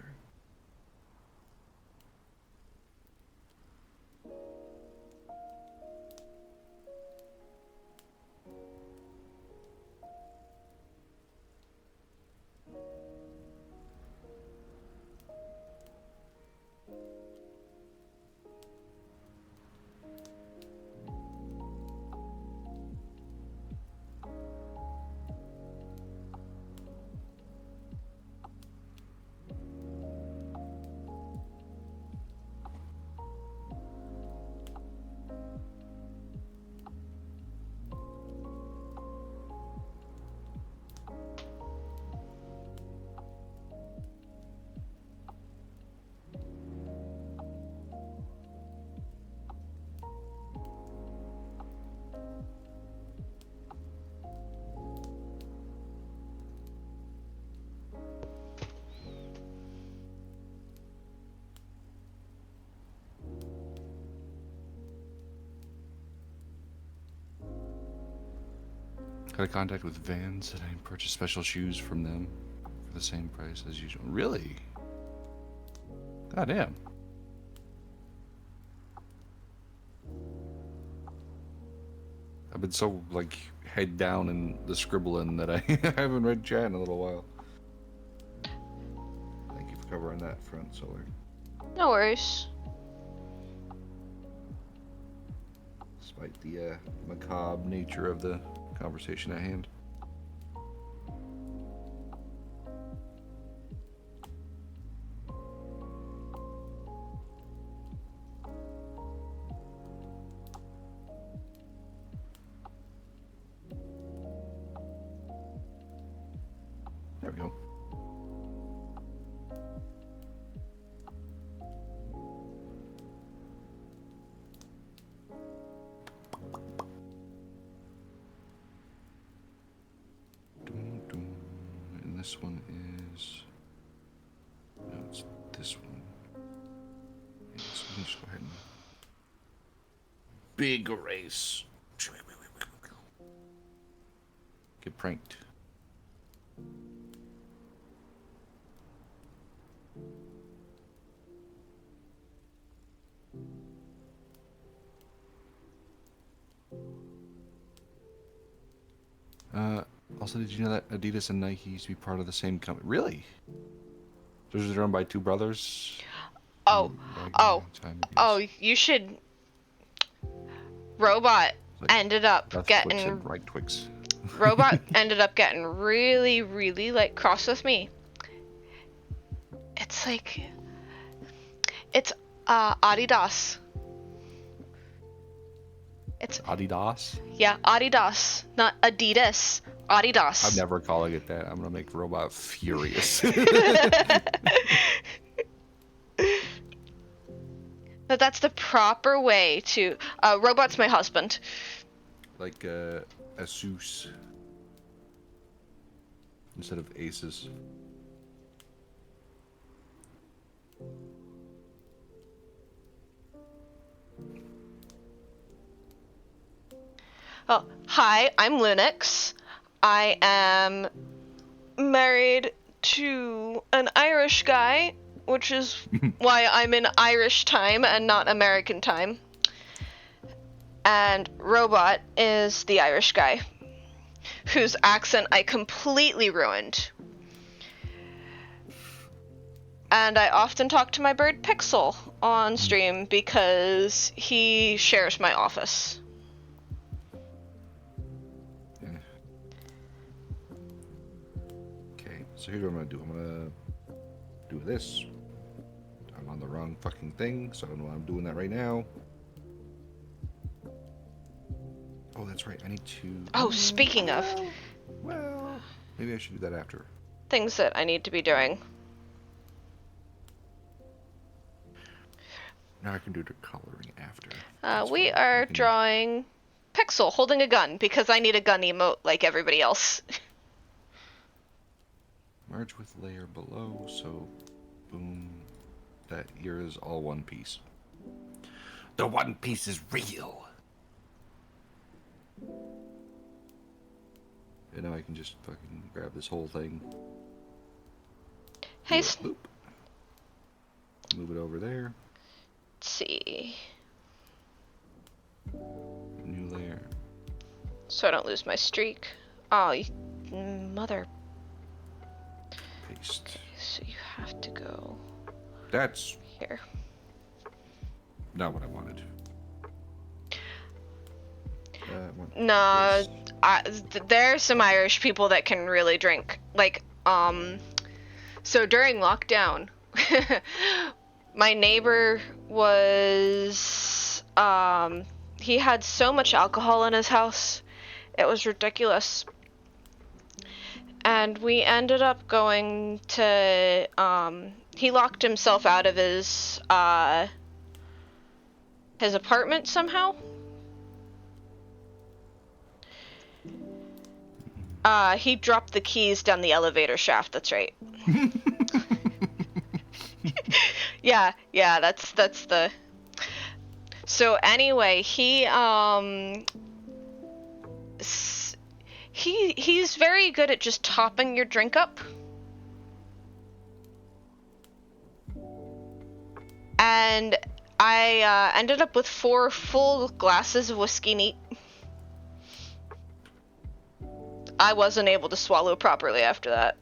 Got a contact with Vans and I purchased special shoes from them for the same price as usual. Really? God damn. I've been so like head down in the scribbling that I haven't read chat in a little while. Thank you for covering that front, Solar. No worries. Despite the macabre nature of the conversation at hand. There we go. And this one is... No, it's this one. Yeah, so let me just go ahead and... Big erase. Get pranked. Also, did you know that Adidas and Nike used to be part of the same company? Really? Those are owned by two brothers? Oh, you should. Robot Like ended up left Twix getting. and right Twix. Robot ended up getting really, really like cross with me. It's like. It's Adidas. It's Adidas? yeah, Adidas, not Adidas. Adidas. I'm never calling it that. I'm gonna make Robot furious. But that's the proper way to. Robot's my husband. Like Asus instead of Aces. Oh, hi, I'm Lunix. I am married to an Irish guy, which is why I'm in Irish time and not American time. And Robot is the Irish guy, whose accent I completely ruined. And I often talk to my bird Pixel on stream because he shares my office. Yeah. Okay, so here's what I'm gonna do. I'm gonna do this. I'm on the wrong fucking thing, so I don't know why I'm doing that right now. Oh, that's right. I need to. Oh, speaking of Well, maybe I should do that after. things that I need to be doing. Now I can do the coloring after. We are drawing Pixel holding a gun because I need a gun emote like everybody else. Merge with layer below, so boom. That ear is all one piece. The one piece is real. And now I can just fucking grab this whole thing. Hey, Boop. Move it over there. let's see. New layer. So I don't lose my streak. Oh, you mother. Paste. Okay, so you have to go That's here. not what I wanted. No, there are some Irish people that can really drink. Like, so during lockdown, my neighbor was, he had so much alcohol in his house, it was ridiculous. And we ended up going to, he locked himself out of his apartment somehow. He dropped the keys down the elevator shaft, that's right. Yeah, that's the... So anyway, he's very good at just topping your drink up. And I ended up with 4 full glasses of whiskey neat. I wasn't able to swallow properly after that.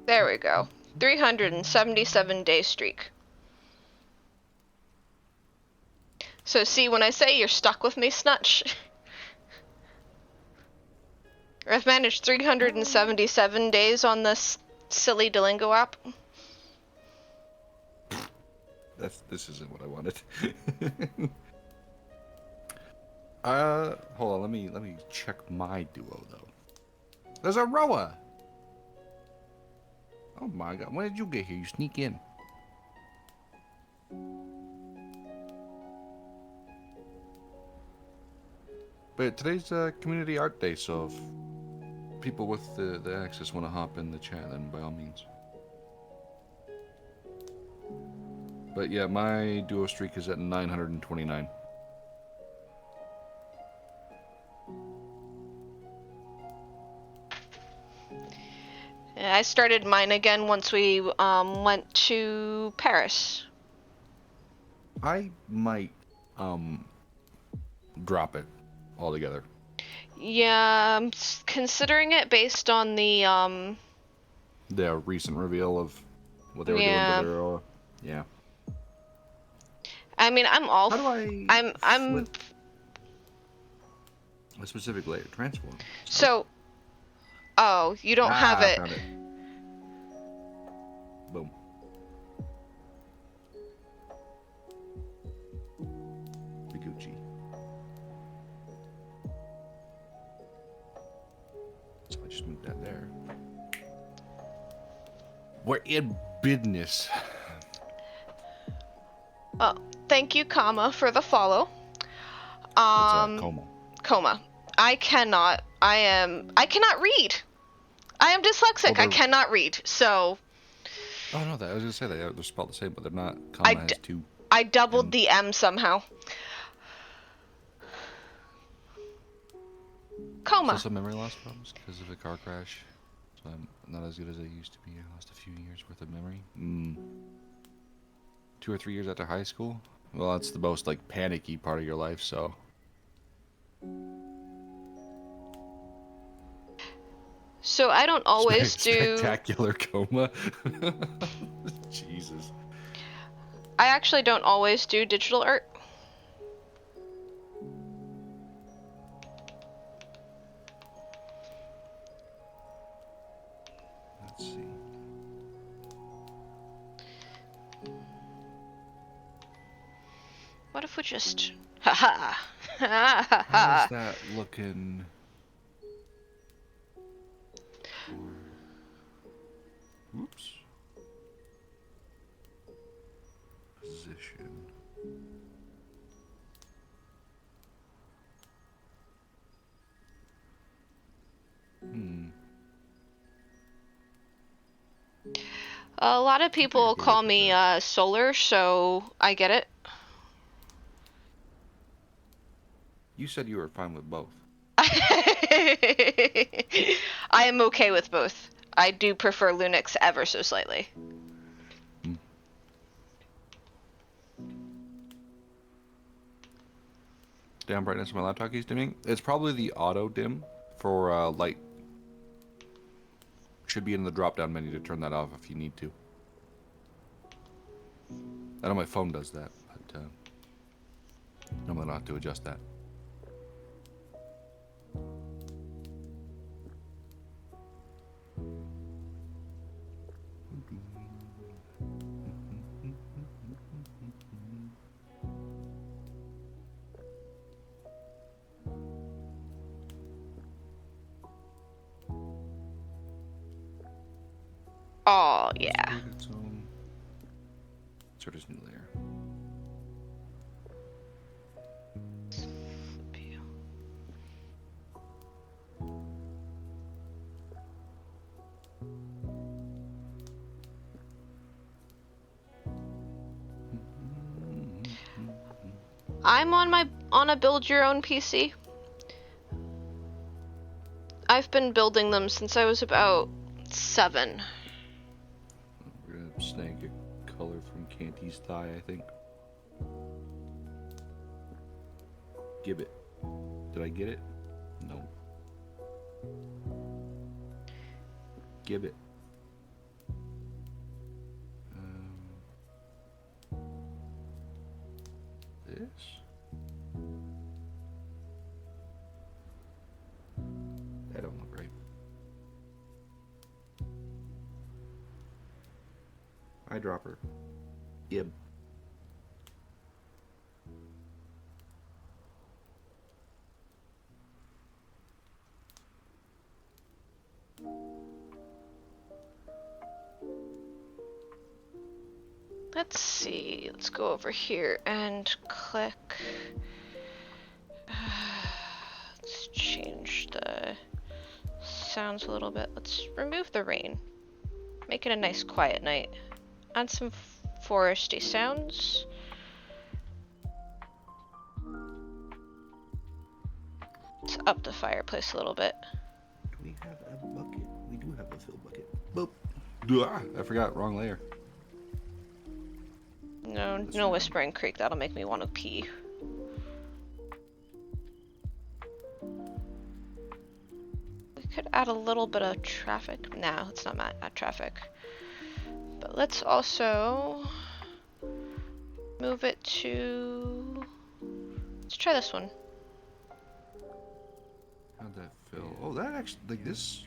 There we go. 377-day streak. So see, when I say you're stuck with me, Snutch, I've managed 377 days on this silly Duolingo app. This isn't what I wanted. Hold on, let me check my duo though. There's a Roa. Oh my god, when did you get here? You sneak in. But today's Community Art Day, so if people with the access want to hop in the chat, then by all means. But yeah, my duo streak is at 929. I started mine again once we went to Paris. I might drop it altogether. Yeah, I'm considering it based on the recent reveal of what they were Yeah. doing with their yeah. I mean, I'm all. How do I? I'm. flip a specific layer transform. So. Oh, you don't have it. Found it. Boom. Gucci. So I just moved that there. We're in business. Oh, thank you, comma, for the follow. It's coma. Coma. I cannot read. I am dyslexic. I cannot read. So. Oh no, I was gonna say they're spelled the same, but they're not. I Comma has two. I doubled the M somehow. Coma. So some memory loss problems because of a car crash. So I'm not as good as I used to be. I lost a few years worth of memory. 2 or 3 years after high school. Well, that's the most like panicky part of your life. So. So I don't always do spectacular coma. Jesus. I actually don't always do digital art. Let's see. What if we just haha. How's that looking? Oops. Position. A lot of people call me solar, so I get it. You said you were fine with both. I am okay with both. I do prefer Lunix ever so slightly. Down brightness of my laptop keeps dimming. It's probably the auto dim for light. Should be in the drop down menu to turn that off if you need to. I know my phone does that, but normally I don't have to adjust that. Oh, yeah. Insert this new layer. I'm on a build your own PC. I've been building them since I was about 7. We're gonna snag a color from Canty's thigh, I think. Gibbet. Did I get it? No. Gibbet. This? That don't look right. Eyedropper. Gib. Let's see. Let's go over here and click. Let's change the sounds a little bit. Let's remove the rain. Make it a nice quiet night. Add some foresty sounds. Let's up the fireplace a little bit. Do we have a bucket? We do have a fill bucket. Boop. I forgot, wrong layer. No Whispering Creek. That'll make me want to pee. We could add a little bit of traffic. No, let's not add traffic. But let's also move it to. Let's try this one. How'd that fill? Oh, that actually, like this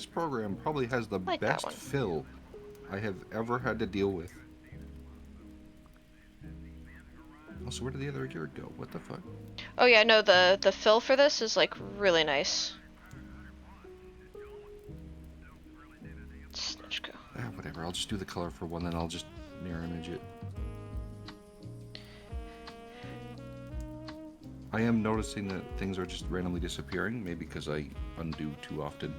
program probably has the like best fill I have ever had to deal with. Also, where did the other gear go? What the fuck? Oh yeah, no, the fill for this is like really nice. Let's go. Whatever, I'll just do the color for one, then I'll just mirror image it. I am noticing that things are just randomly disappearing, maybe because I undo too often.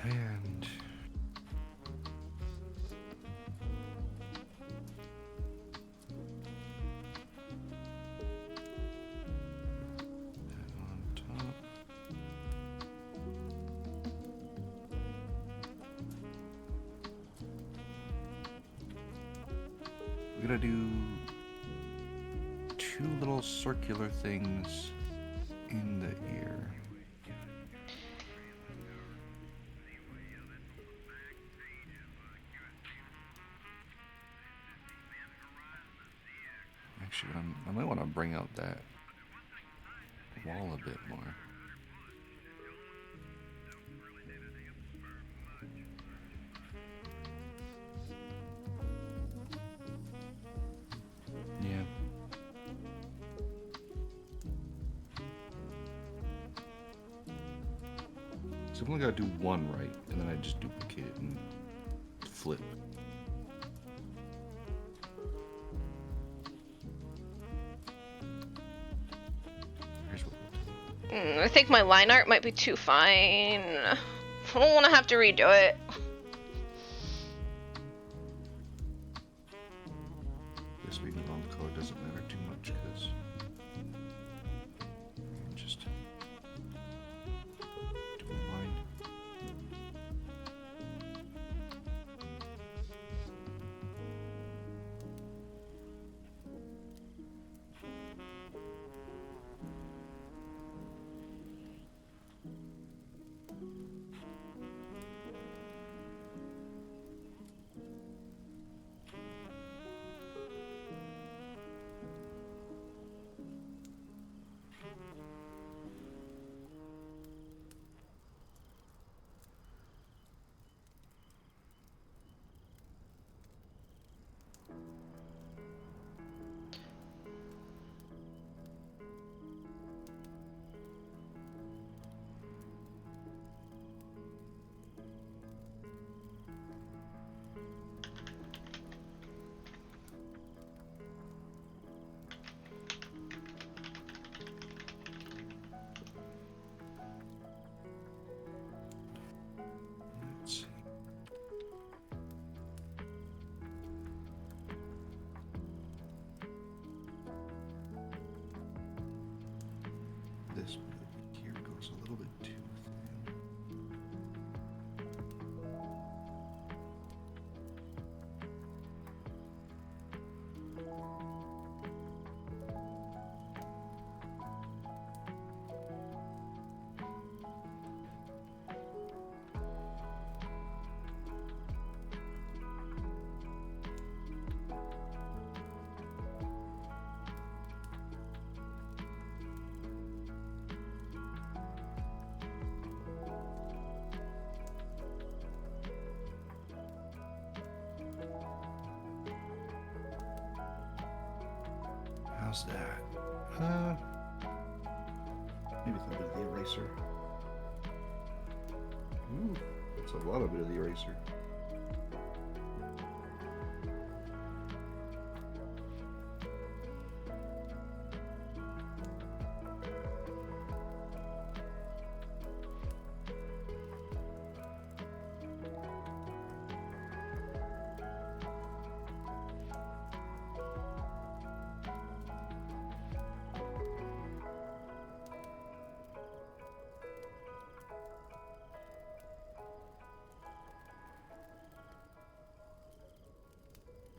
And on top. We're gonna do 2 little circular things in the ear. Actually, I might want to bring out that wall a bit more. Yeah. So I'm only gotta do one right, and then I just duplicate it and flip. Here's what we'll do. I think my line art might be too fine. I don't want to have to redo it. This being the wrong color doesn't matter too much because just do a line. Let's see. This bit here goes a little bit too thin. How's that? Maybe a little bit of the eraser. Ooh, that's a lot of bit of the eraser.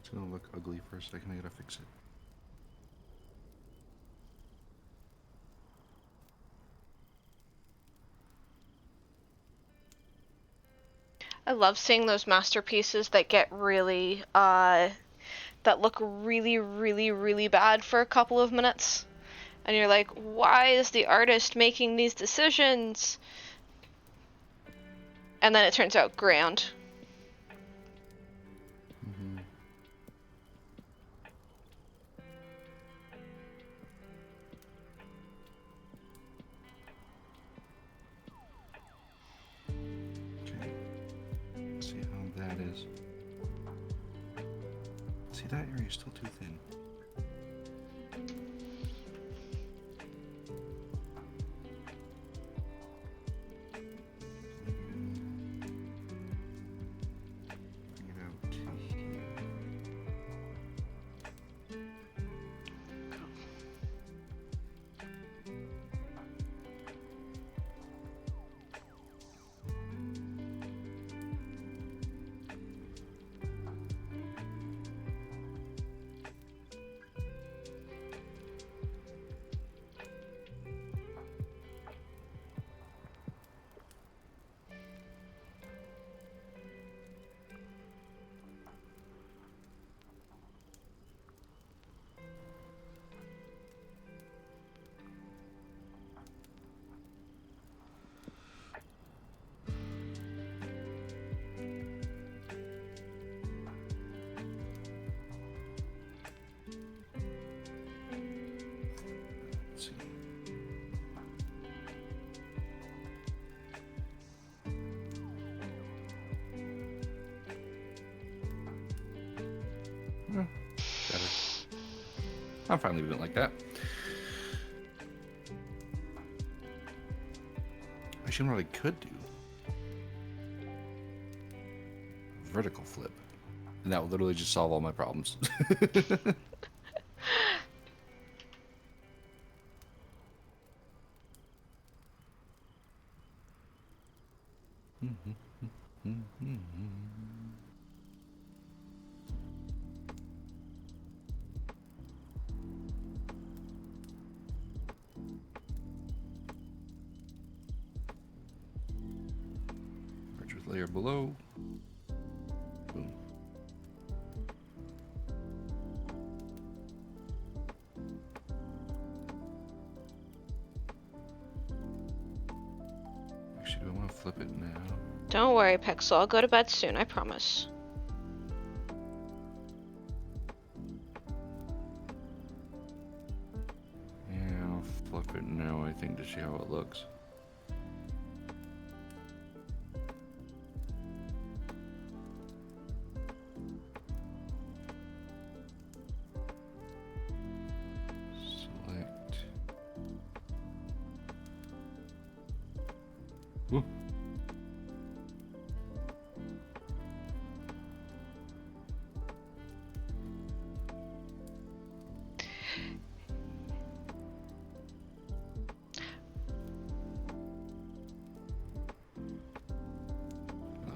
It's gonna look ugly for a second. I gotta fix it. I love seeing those masterpieces that get really, that look really, really, really bad for a couple of minutes. And you're like, why is the artist making these decisions? And then it turns out grand. Mm-hmm. Okay. that is. See, that area is still too thin. Bring it out to here. Let's see. Better. I'm fine leaving it like that. Actually, you know what I could do? Vertical flip. And that would literally just solve all my problems. Merge with layer below. Boom. Actually, do I want to flip it now? Don't worry, Pixel. I'll go to bed soon, I promise. Yeah, I'll flip it now, I think, to see how it looks. Select. Ooh.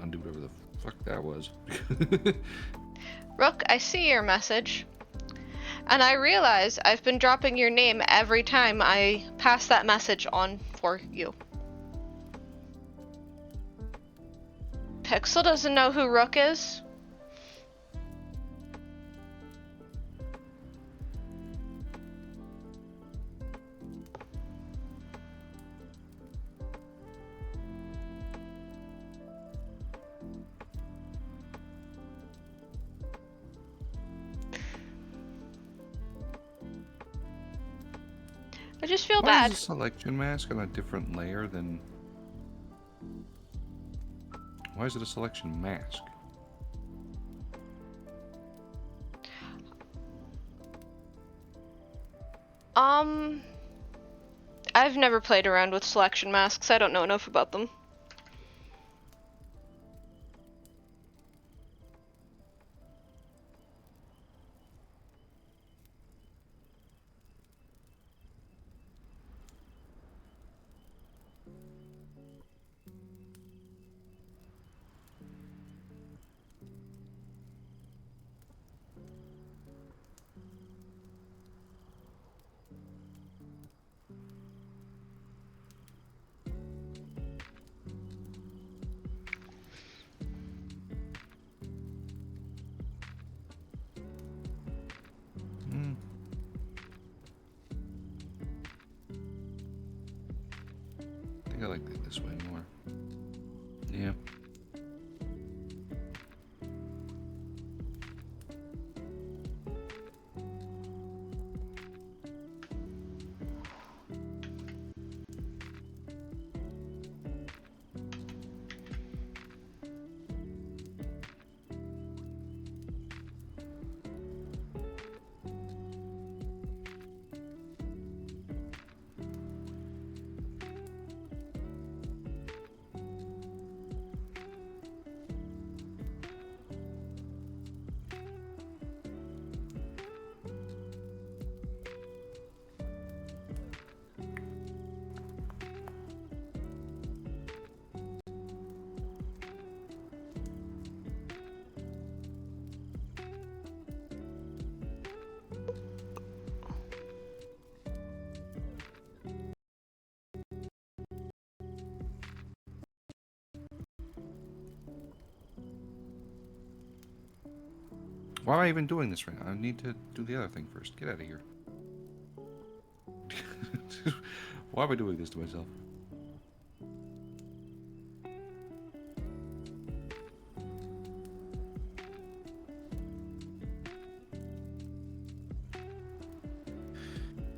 Undo whatever the fuck that was. Rook, I see your message. And I realize I've been dropping your name every time I pass that message on for you. Pixel doesn't know who Rook is? I just feel Why bad. is the selection mask on a different layer than... Why is it a selection mask? I've never played around with selection masks. I don't know enough about them. I think I like it this way more. Yeah. Why am I even doing this right now? I need to do the other thing first. Get out of here. Why am I doing this to myself?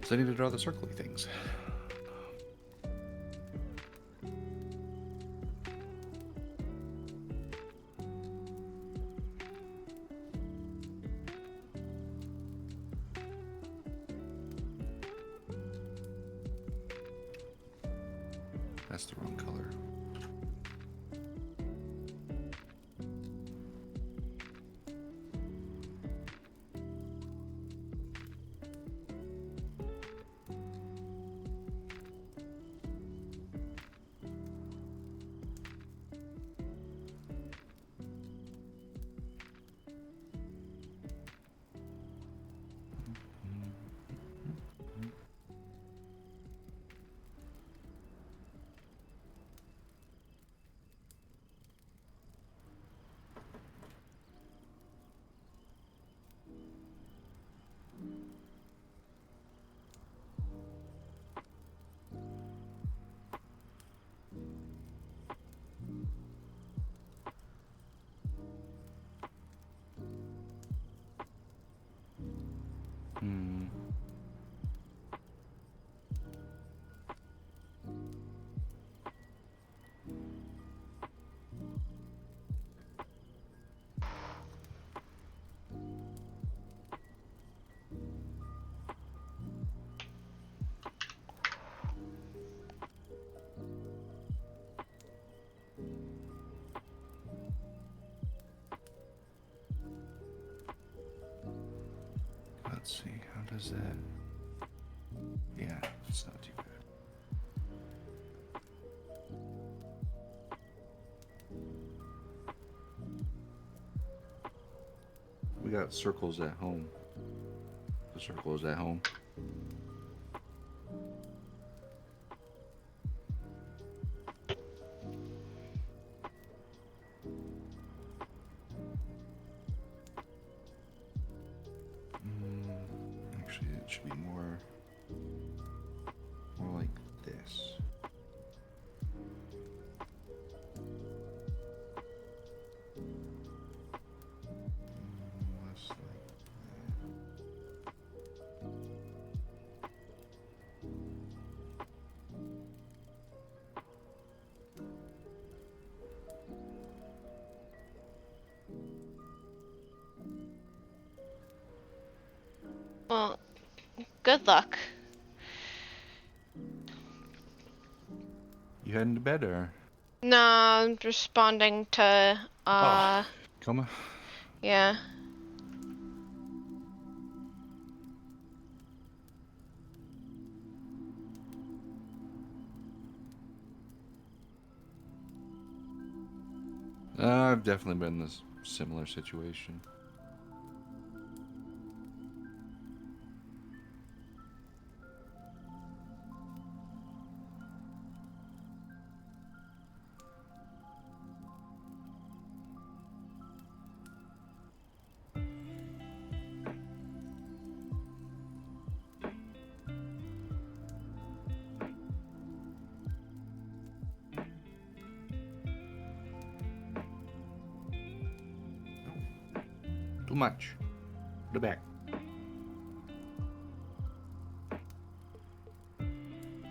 So I need to draw the circly things. That's the wrong color. Hmm. Let's see, how does that... Yeah, it's not too bad. We got circles at home. The circle is at home. Actually, it should be more like this. Less like Well, good luck. You heading to bed or? No, I'm responding to, Come on. yeah. I've definitely been in this similar situation. Too much. Put it back.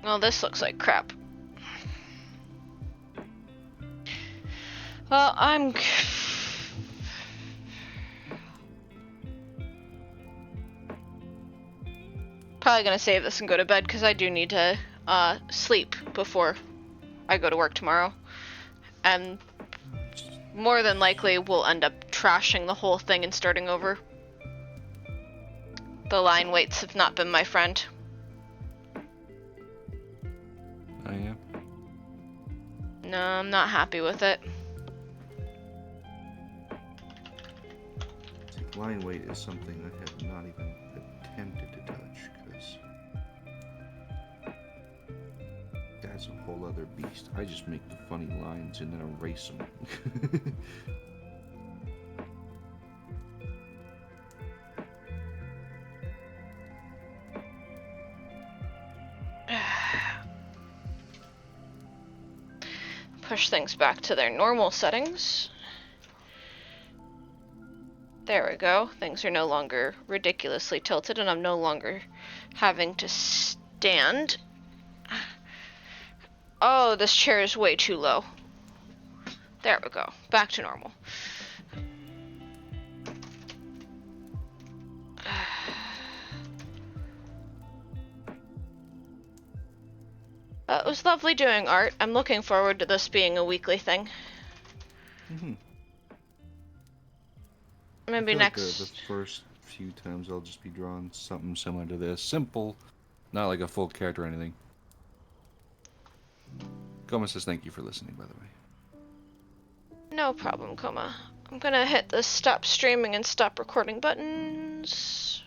Well, this looks like crap. Well, I'm... probably gonna save this and go to bed because I do need to sleep before I go to work tomorrow. And more than likely we'll end up trashing the whole thing and starting over. The line weights have not been my friend. Oh yeah? No, I'm not happy with it. See, line weight is something I have not even attempted to touch, because that's a whole other beast. I just make the funny lines and then erase them. push things back to their normal settings. There we go. Things are no longer ridiculously tilted, and I'm no longer having to stand. Oh, this chair is way too low. There we go. Back to normal. It was lovely doing art. I'm looking forward to this being a weekly thing. Mm-hmm. Maybe next. The first few times I'll just be drawing something similar to this. Simple, not like a full character or anything. Goma says thank you for listening, by the way. No problem, Coma. I'm gonna hit the stop streaming and stop recording buttons.